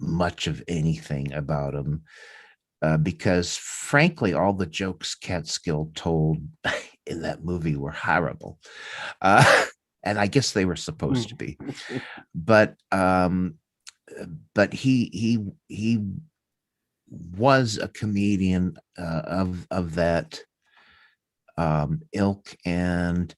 much of anything about him, because frankly, all the jokes Catskill told in that movie were horrible. And I guess they were supposed to be. But he was a comedian of that ilk, and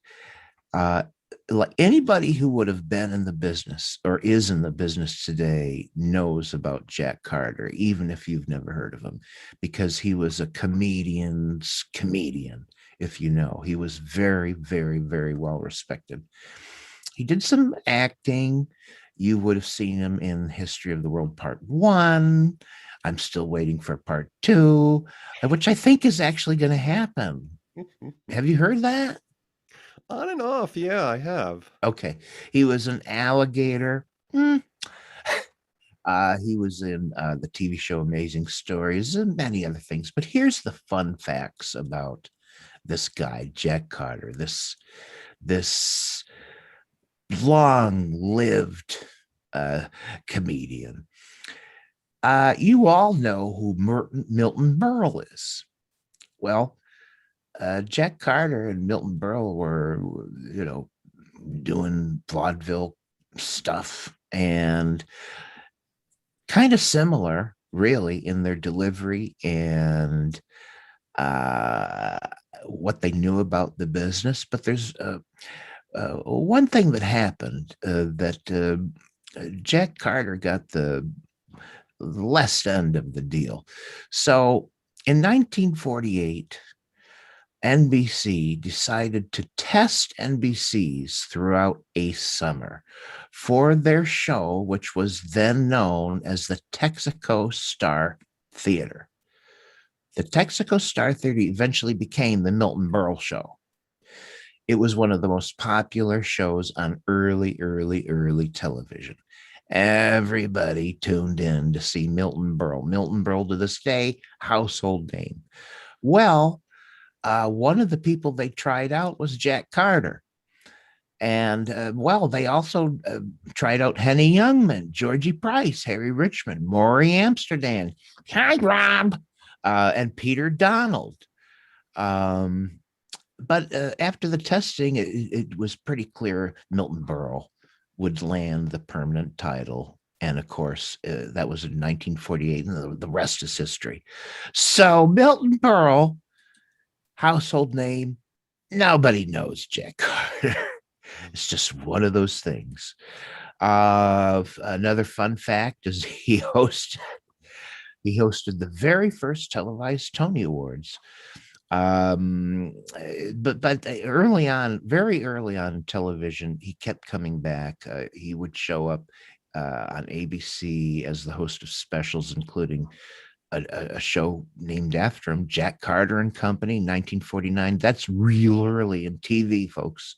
like anybody who would have been in the business or is in the business today knows about Jack Carter, even if you've never heard of him, because he was a comedian's comedian. If you know, he was very, very, very well respected. He did some acting. You would have seen him in History of the World Part 1. I'm still waiting for Part 2, which I think is actually going to happen. Have you heard that? On and off, yeah, I have. Okay. He was an alligator. He was in the TV show Amazing Stories and many other things. But here's the fun facts about this guy, Jack Carter, this long-lived comedian. You all know who Milton Berle is. Well, Jack Carter and Milton Berle were, doing vaudeville stuff, and kind of similar, really, in their delivery and what they knew about the business. But there's one thing that happened, that Jack Carter got the less end of the deal. So in 1948, NBC decided to test NBCs throughout a summer for their show, which was then known as the Texaco Star Theater. The Texaco Star Theater eventually became the Milton Berle Show. It was one of the most popular shows on early television. Everybody tuned in to see Milton Berle. Milton Berle, to this day, household name. Well, one of the people they tried out was Jack Carter. And, they also tried out Henny Youngman, Georgie Price, Harry Richmond, Maury Amsterdam, hi, Rob, and Peter Donald. But after the testing, it was pretty clear Milton Berle would land the permanent title. And of course, that was in 1948, and the rest is history. So Milton Berle, household name, nobody knows Jack Carter. It's just one of those things. Another fun fact is he hosted the very first televised Tony Awards. But early on, very early on in television, he kept coming back. He would show up on ABC as the host of specials, including a show named after him, Jack Carter and Company, 1949. That's real early in TV, folks.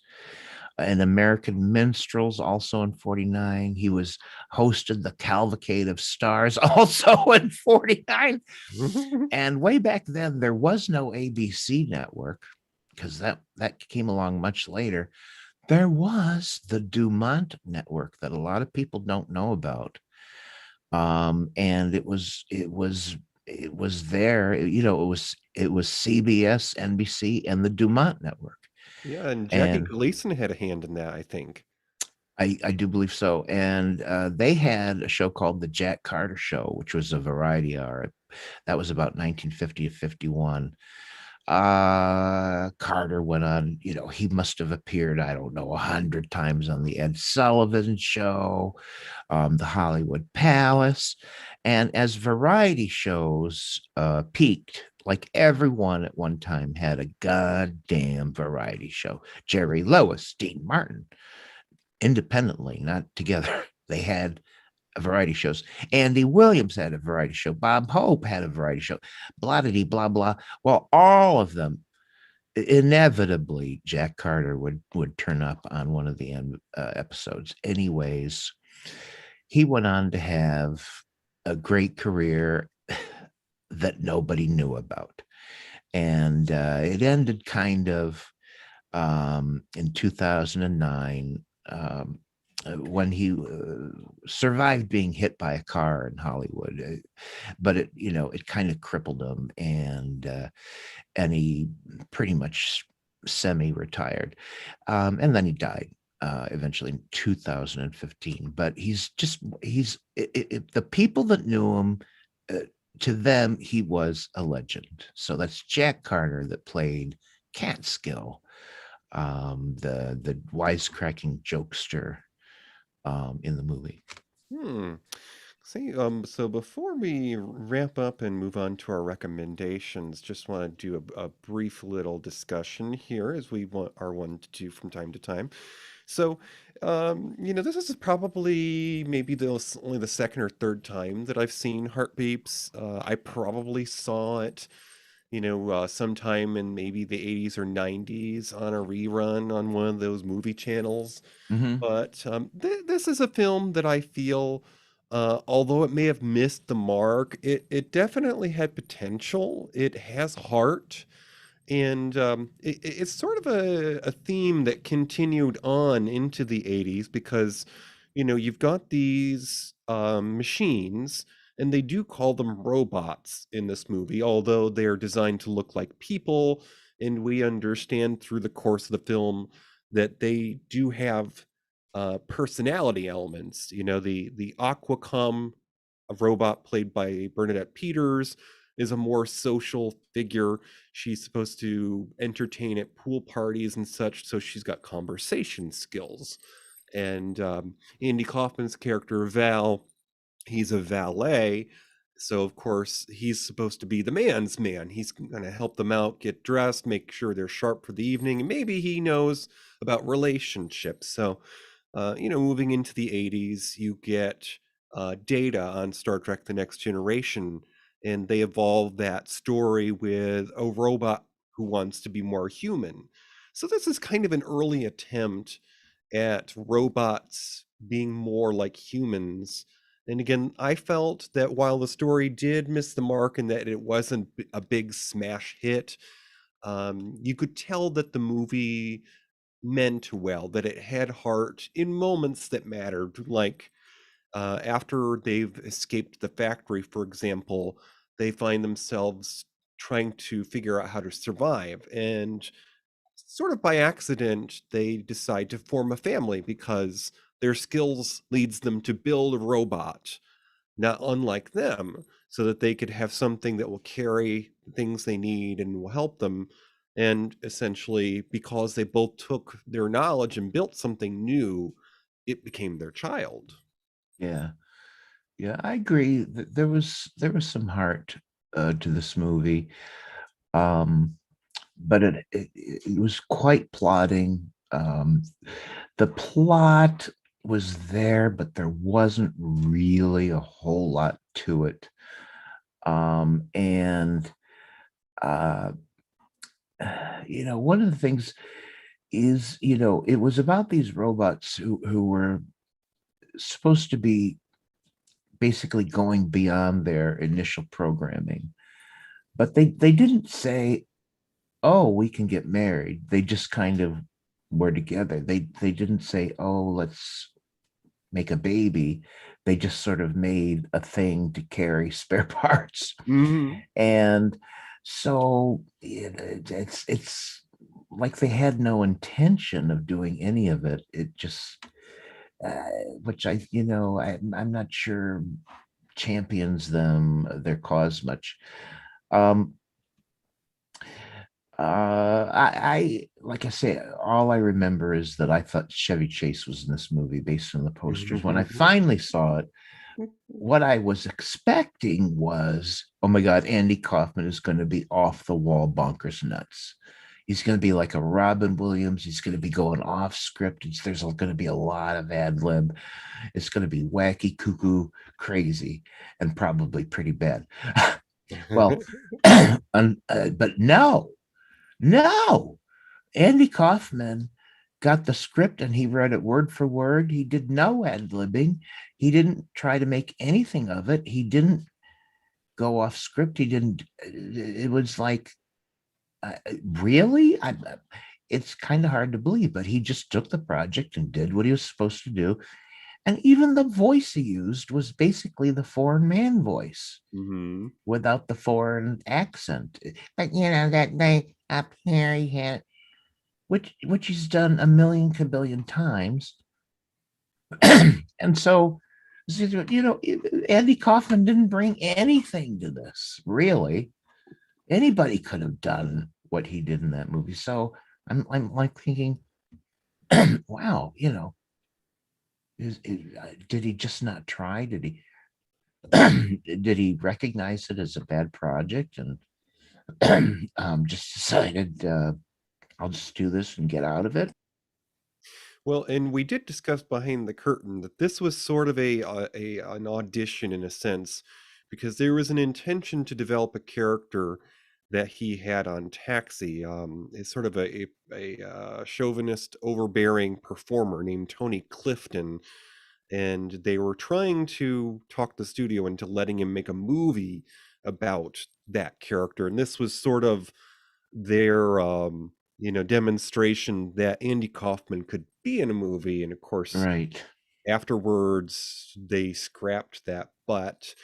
And American Minstrels, also in 49. He was hosted the Cavalcade of Stars, also in 49. And way back then, there was no ABC network, because that came along much later. There was the Dumont network that a lot of people don't know about. And it was there, it was CBS, NBC, and the Dumont network. Yeah, and Jackie Gleason had a hand in that, I think. I do believe so. And they had a show called The Jack Carter Show, which was a variety hour. That was about 1950 to 51. Carter went on, he must have appeared, 100 times on the Ed Sullivan Show, the Hollywood Palace. And as variety shows peaked, like everyone at one time had a goddamn variety show. Jerry Lewis, Dean Martin, independently, not together. They had variety shows. Andy Williams had a variety show. Bob Hope had a variety show. Blah, blah, blah, blah. Well, all of them, inevitably, Jack Carter would turn up on one of the episodes. Anyways, he went on to have a great career that nobody knew about. And it ended kind of in 2009 when he survived being hit by a car in Hollywood, but it kind of crippled him, and he pretty much semi-retired, and then he died eventually in 2015. But he's the people that knew him, to them he was a legend. So that's Jack Carter, that played Catskill, the wisecracking jokester in the movie. See, so before we wrap up and move on to our recommendations, just want to do a brief little discussion here, as we are one to do from time to time. So, this is probably maybe only the second or third time that I've seen Heartbeeps. I probably saw it, sometime in maybe the 80s or 90s on a rerun on one of those movie channels. But this is a film that I feel, although it may have missed the mark, it definitely had potential. It has heart. And it's sort of a theme that continued on into the 80s because, you've got these machines, and they do call them robots in this movie, although they're designed to look like people. And we understand through the course of the film that they do have personality elements. The Aquacom, a robot played by Bernadette Peters, is a more social figure. She's supposed to entertain at pool parties and such, so she's got conversation skills. And Andy Kaufman's character, Val, he's a valet, so of course he's supposed to be the man's man. He's going to help them out, get dressed, make sure they're sharp for the evening, and maybe he knows about relationships. So, moving into the 80s, you get Data on Star Trek The Next Generation, and they evolve that story with a robot who wants to be more human. So this is kind of an early attempt at robots being more like humans. And again, I felt that while the story did miss the mark and that it wasn't a big smash hit, you could tell that the movie meant well, that it had heart in moments that mattered, like after they've escaped the factory, for example, they find themselves trying to figure out how to survive. And sort of by accident, they decide to form a family because their skills leads them to build a robot, not unlike them, so that they could have something that will carry the things they need and will help them. And essentially, because they both took their knowledge and built something new, it became their child. Yeah, I agree that there was some heart to this movie, but it was quite plotting. The plot was there, but there wasn't really a whole lot to it. And one of the things is, it was about these robots who were supposed to be basically going beyond their initial programming, but they didn't say, oh, we can get married. They just kind of were together. They didn't say, oh, let's make a baby. They just sort of made a thing to carry spare parts. And so it's like they had no intention of doing any of it. It just which I'm not sure champions their cause much. I like I say, all I remember is that I thought Chevy Chase was in this movie based on the posters. When I finally saw it, what I was expecting was, oh my God, Andy Kaufman is going to be off the wall bonkers nuts. He's going to be like a Robin Williams. He's going to be going off script. There's going to be a lot of ad lib. It's going to be wacky, cuckoo, crazy, and probably pretty bad. Well, but no. Andy Kaufman got the script and he read it word for word. He did no ad libbing. He didn't try to make anything of it. He didn't go off script. He didn't. It was like, really? It's kind of hard to believe, but he just took the project and did what he was supposed to do. And even the voice he used was basically the foreign man voice without the foreign accent. But that night up here he had, which he's done a million kabillion times. And so, Andy Kaufman didn't bring anything to this, really. Anybody could have done what he did in that movie. So I'm like thinking, wow, did he just not try? Did he did he recognize it as a bad project and just decided I'll just do this and get out of it? Well, and we did discuss behind the curtain that this was sort of an audition in a sense, because there was an intention to develop a character that he had on Taxi. Is sort of a chauvinist, overbearing performer named Tony Clifton, and they were trying to talk the studio into letting him make a movie about that character, and this was sort of their demonstration that Andy Kaufman could be in a movie. And of course, right afterwards they scrapped that. But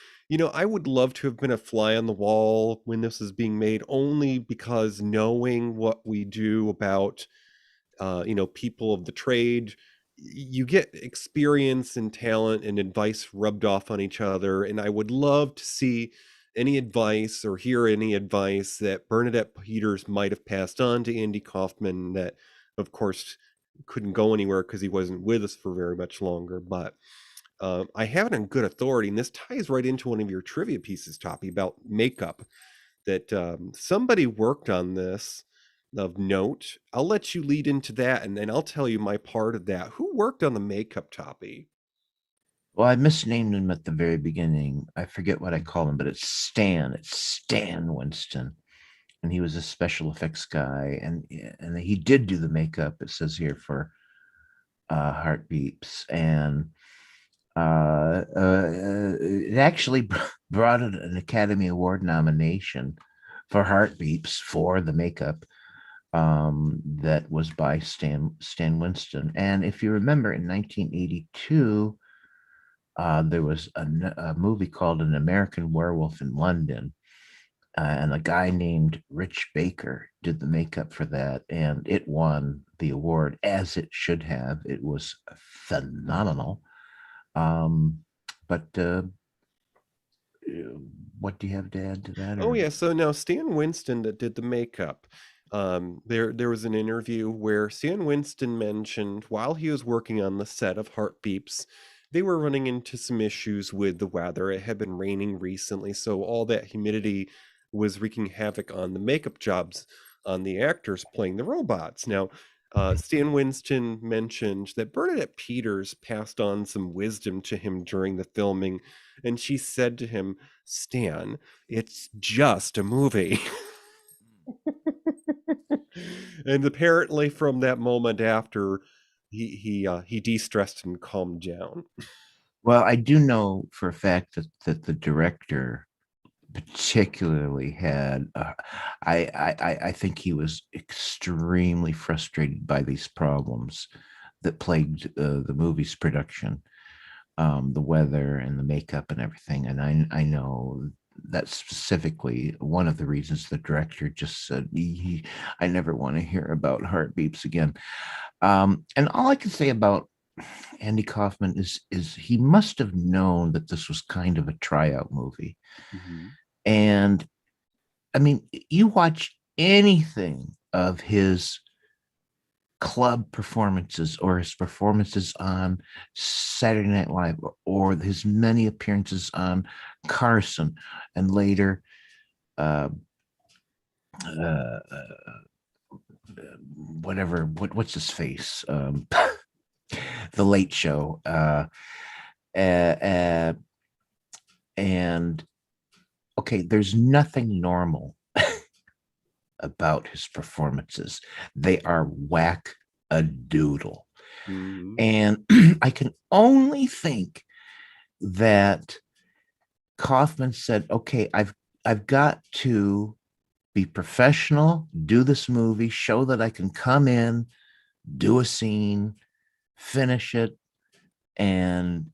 I would love to have been a fly on the wall when this is being made, only because knowing what we do about people of the trade, you get experience and talent and advice rubbed off on each other. And I would love to see any advice or hear any advice that Bernadette Peters might have passed on to Andy Kaufman that, of course, couldn't go anywhere because he wasn't with us for very much longer. But I have it on good authority, and this ties right into one of your trivia pieces, Toppie, about makeup, that somebody worked on this of note. I'll let you lead into that, and then I'll tell you my part of that. Who worked on the makeup, Toppie? Well, I misnamed him at the very beginning. I forget what I call him, but it's Stan. It's Stan Winston. And he was a special effects guy. And he did do the makeup, it says here, for Heartbeeps. And it actually brought an Academy Award nomination for Heartbeeps for the makeup that was by Stan Winston. And if you remember, in 1982, there was a movie called An American Werewolf in London, and a guy named Rich Baker did the makeup for that, and it won the award, as it should have. It was phenomenal. But what do you have to add to that? Oh, yeah. So now Stan Winston that did the makeup, there was an interview where Stan Winston mentioned while he was working on the set of Heartbeeps, they were running into some issues with the weather. It had been raining recently, so all that humidity was wreaking havoc on the makeup jobs on the actors playing the robots. Now, Stan Winston mentioned that Bernadette Peters passed on some wisdom to him during the filming, and she said to him, "Stan, it's just a movie." And apparently from that moment after, he de-stressed and calmed down. Well, I do know for a fact that the director particularly had, I think he was extremely frustrated by these problems that plagued the movie's production, the weather and the makeup and everything. And I know that's specifically one of the reasons the director just said, I never want to hear about Heartbeeps again. And all I can say about Andy Kaufman is he must have known that this was kind of a tryout movie. Mm-hmm. And I mean, you watch anything of his club performances or his performances on Saturday Night Live or his many appearances on Carson and later what's his face, the Late Show, and okay, there's nothing normal about his performances. They are whack a doodle. And I can only think that Kaufman said, okay, I've got to be professional, do this movie, show that I can come in, do a scene, finish it, and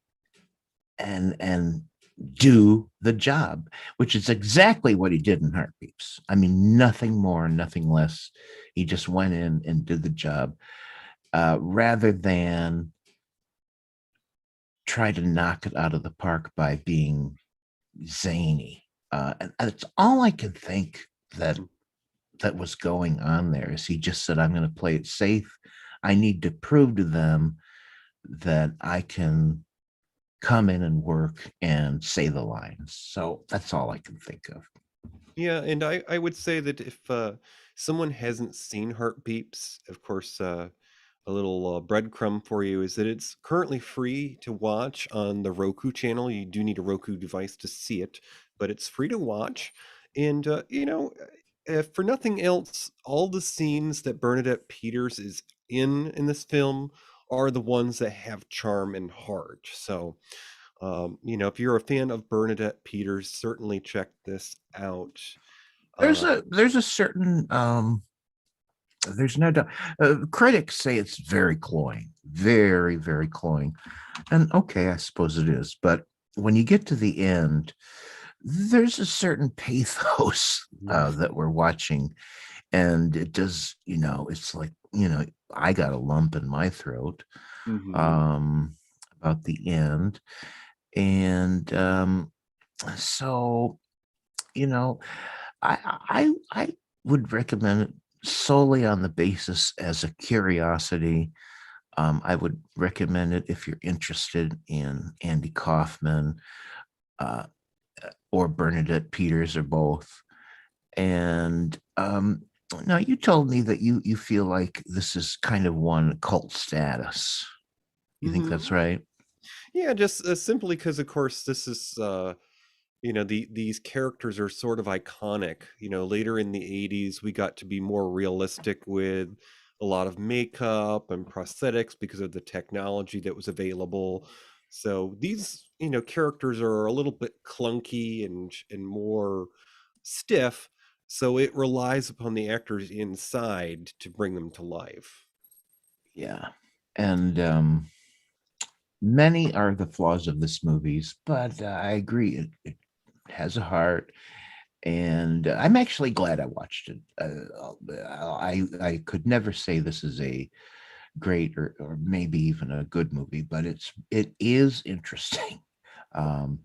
do the job, which is exactly what he did in Heartbeeps. I mean, nothing more, nothing less. He just went in and did the job, rather than try to knock it out of the park by being zany. And it's all I can think that was going on there. Is he just said, I'm going to play it safe. I need to prove to them that I can come in and work and say the lines. So that's all I can think of. Yeah, and I would say that if someone hasn't seen Heartbeeps, of course, a little breadcrumb for you is that it's currently free to watch on the Roku channel. You do need a Roku device to see it, but it's free to watch. And, if for nothing else, all the scenes that Bernadette Peters is in this film are the ones that have charm and heart. So, if you're a fan of Bernadette Peters, certainly check this out. There's a certain there's no doubt. Critics say it's very cloying, very, very cloying, and okay, I suppose it is. But when you get to the end, there's a certain pathos that we're watching, and it does. It's like I got a lump in my throat about the end, and so I would recommend it solely on the basis as a curiosity. I would recommend it if you're interested in Andy Kaufman or Bernadette Peters or both. And now you told me that you feel like this is kind of won cult status. You think that's right? Yeah, just simply because, of course, this is these characters are sort of iconic. Later in the 80s, we got to be more realistic with a lot of makeup and prosthetics because of the technology that was available. So these, characters are a little bit clunky and more stiff. So it relies upon the actors inside to bring them to life. Yeah. And many are the flaws of this movies, but I agree. It has a heart, and I'm actually glad I watched it. I could never say this is a great or maybe even a good movie, but it is interesting in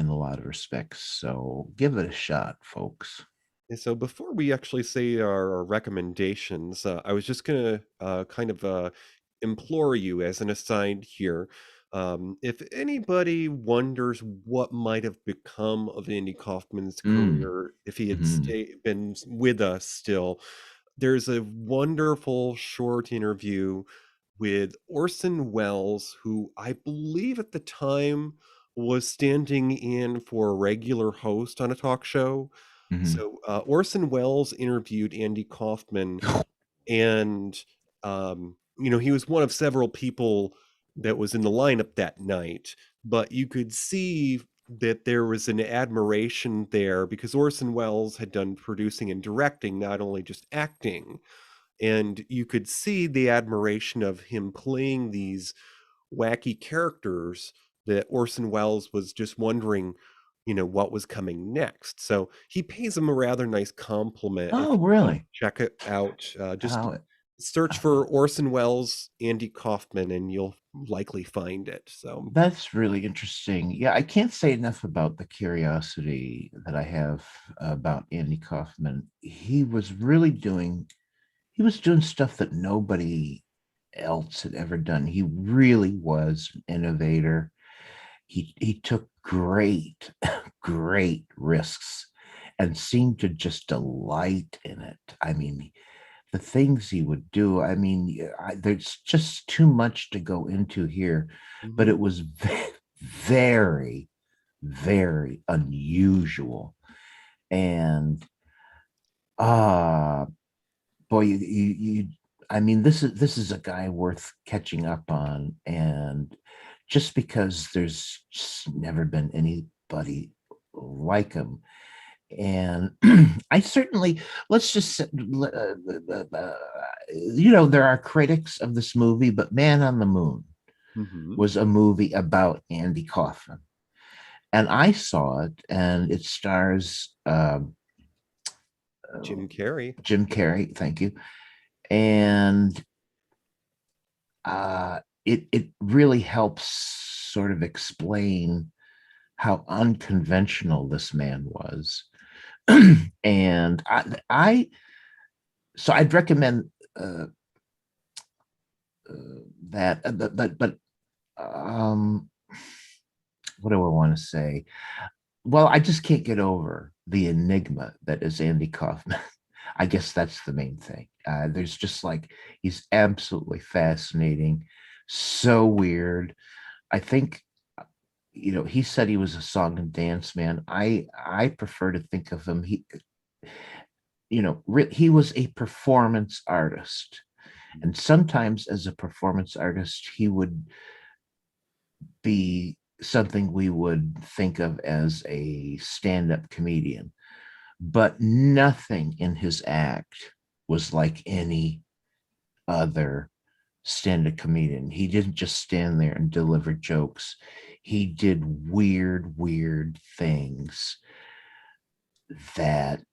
a lot of respects. So give it a shot, folks. And so before we actually say our recommendations, I was just going to kind of implore you as an aside here. If anybody wonders what might have become of Andy Kaufman's career if he had been with us still, there's a wonderful short interview with Orson Welles, who I believe at the time was standing in for a regular host on a talk show. So Orson Welles interviewed Andy Kaufman, and he was one of several people that was in the lineup that night, but you could see that there was an admiration there because Orson Welles had done producing and directing, not only just acting. And you could see the admiration of him playing these wacky characters that Orson Welles was just wondering, what was coming next. So he pays him a rather nice compliment. Oh, really? Check it out. Just search for Orson Welles, Andy Kaufman, and you'll likely find it. So that's really interesting. Yeah, I can't say enough about the curiosity that I have about Andy Kaufman. He was really doing he was doing stuff that nobody else had ever done. He really was an innovator. He took great, great risks and seemed to just delight in it. I mean, the things he would do, I mean, there's just too much to go into here, but it was very, very unusual. And boy, you I mean, this is a guy worth catching up on, and just because there's just never been anybody like him. And I certainly, let's just there are critics of this movie, but Man on the Moon was a movie about Andy Kaufman, and I saw it, and it stars Jim Carrey. Jim Carrey, thank you. And it really helps sort of explain how unconventional this man was. And so I'd recommend that, but what do I want to say? Well, I just can't get over the enigma that is Andy Kaufman. I guess that's the main thing. There's just like, he's absolutely fascinating, so weird. I think, he said he was a song and dance man. I prefer to think of him, he was a performance artist. And sometimes as a performance artist, he would be something we would think of as a stand-up comedian. But nothing in his act was like any other stand-up comedian. He didn't just stand there and deliver jokes. He did weird things that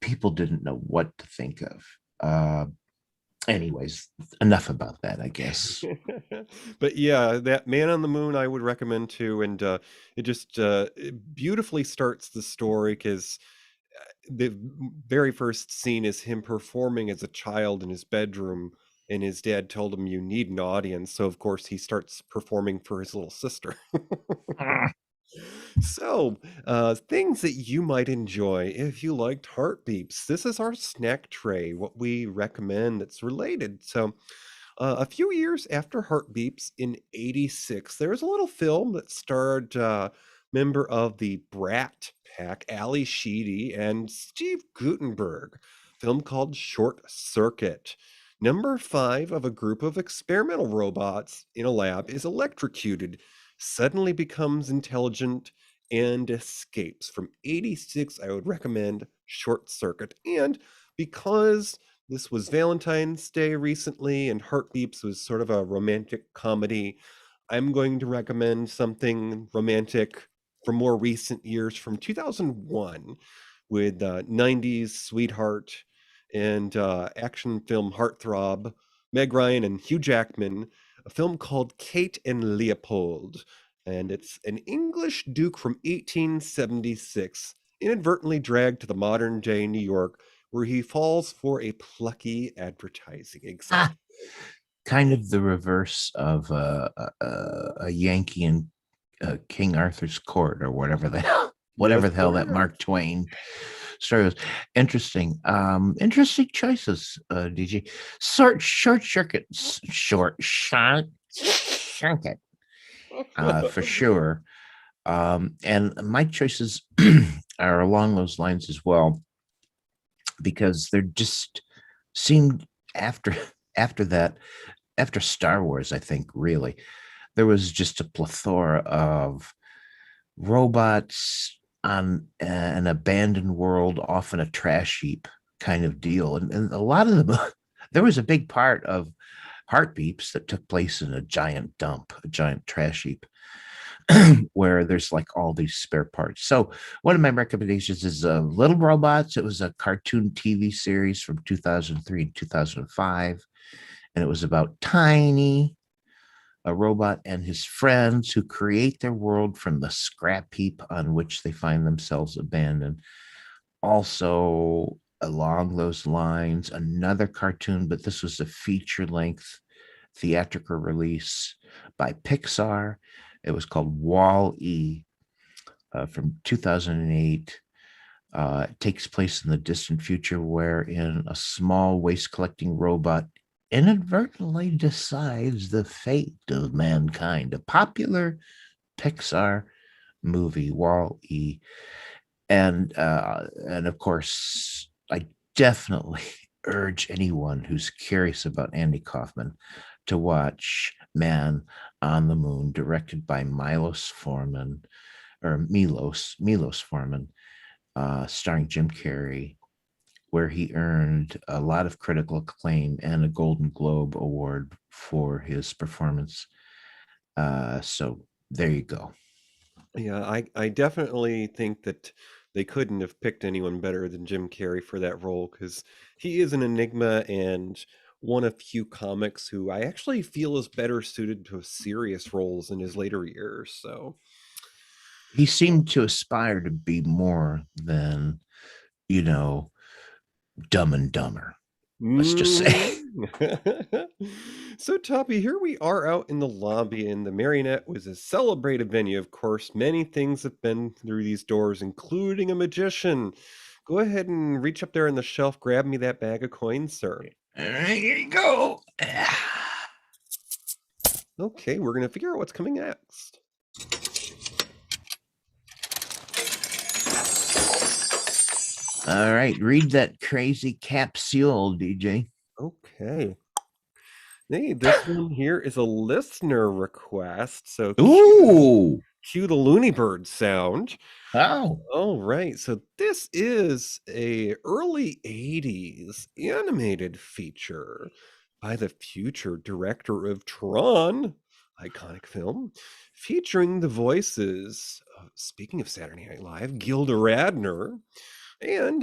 people didn't know what to think of. Anyways, enough about that, I guess. But yeah, that Man on the Moon I would recommend too, and it just it beautifully starts the story, because the very first scene is him performing as a child in his bedroom, and his dad told him, you need an audience, so of course he starts performing for his little sister. So, things that you might enjoy if you liked Heartbeeps. This is our snack tray, what we recommend that's related. So, a few years after Heartbeeps in '86, there was a little film that starred member of the Brat Pack, Ali Sheedy, and Steve Guttenberg, film called Short Circuit. Number 5 of a group of experimental robots in a lab is electrocuted, suddenly becomes intelligent, and escapes. From '86, I would recommend Short Circuit. And because this was Valentine's Day recently, and Heartbeeps was sort of a romantic comedy, I'm going to recommend something romantic from more recent years, from 2001, with 90s Sweetheart and action film heartthrob Meg Ryan and Hugh Jackman, a film called Kate and Leopold. And it's an English duke from 1876, inadvertently dragged to the modern day New York, where he falls for a plucky advertising executive. Kind of the reverse of a Yankee in King Arthur's court, or whatever the hell that Mark Twain story was. Interesting choices, DG. Short circuit, for sure. And my choices are along those lines as well, because there just seemed after Star Wars, I think, really, there was just a plethora of robots on an abandoned world, often a trash heap kind of deal. And a lot of them, there was a big part of Heartbeeps that took place in a giant dump, a giant trash heap, where there's like all these spare parts. So one of my recommendations is Little Robots. It was a cartoon TV series from 2003 and 2005. And it was about Tiny, a robot, and his friends who create their world from the scrap heap on which they find themselves abandoned. Also, along those lines. Another cartoon, but this was a feature-length theatrical release by Pixar. It was called Wall-E from 2008. It takes place in the distant future wherein a small waste-collecting robot inadvertently decides the fate of mankind. A popular Pixar movie, Wall-E. And of course, I definitely urge anyone who's curious about Andy Kaufman to watch Man on the Moon, directed by Milos Forman, starring Jim Carrey, where he earned a lot of critical acclaim and a Golden Globe Award for his performance. So there you go. Yeah, I definitely think that they couldn't have picked anyone better than Jim Carrey for that role, because he is an enigma and one of few comics who I actually feel is better suited to serious roles in his later years. So he seemed to aspire to be more than, Dumb and Dumber. Let's just say. So, Toppie, here we are out in the lobby, and the Marionette was a celebrated venue. Of course, many things have been through these doors, including a magician. Go ahead and reach up there on the shelf, grab me that bag of coins, sir. All right, here you go. Okay, we're going to figure out what's coming next. All right, read that crazy capsule, DJ. Okay. Hey, this one here is a listener request. So cue the Looney Bird sound. Oh. All right. So this is a early 80s animated feature by the future director of Tron, iconic film, featuring the voices of, speaking of Saturday Night Live, Gilda Radner, and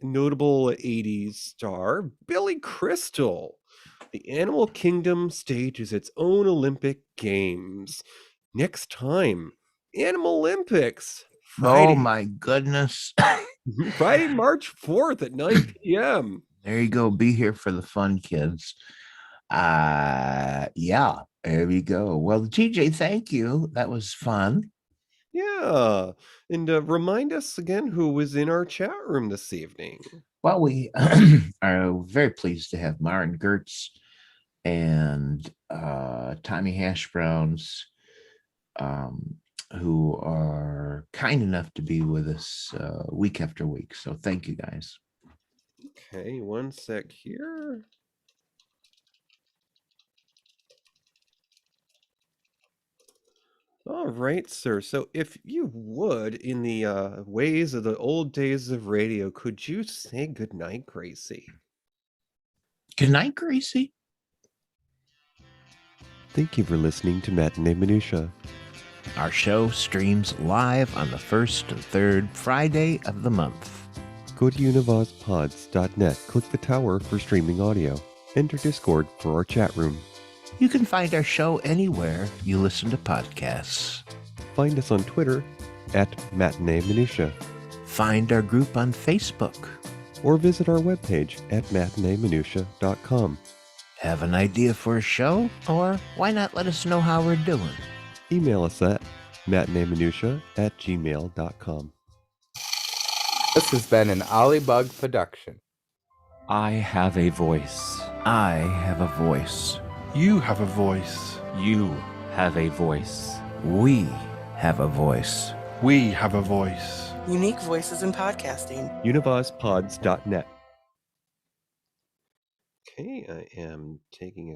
notable 80s star Billy Crystal. The Animal Kingdom stages its own Olympic Games. Next time, Animal Olympics. Friday. Oh my goodness. Friday, March 4th at 9 p.m. There you go. Be here for the fun, kids. Yeah, there we go. Well, TJ, thank you. That was fun. Yeah. And remind us again who was in our chat room this evening. Well, we are very pleased to have Maren Gertz and Tommy Hash Browns, who are kind enough to be with us week after week. So thank you, guys. Okay, one sec here. All right, sir. So if you would, in the ways of the old days of radio, could you say goodnight, Gracie? Good night, Gracie. Thank you for listening to Matinee Minutia. Our show streams live on the first and third Friday of the month. Go to UnIVozPods.net, click the tower for streaming audio. Enter Discord for our chat room. You can find our show anywhere you listen to podcasts. Find us on Twitter at Matinee Minutia. Find our group on Facebook. Or visit our webpage at matineeminutia.com. Have an idea for a show? Or why not let us know how we're doing? Email us at matineeminutia@gmail.com. This has been an Ollybug production. I have a voice. I have a voice. You have a voice. You have a voice. We have a voice. We have a voice. Unique voices in podcasting. UnIVozPods.net. Okay, I am taking a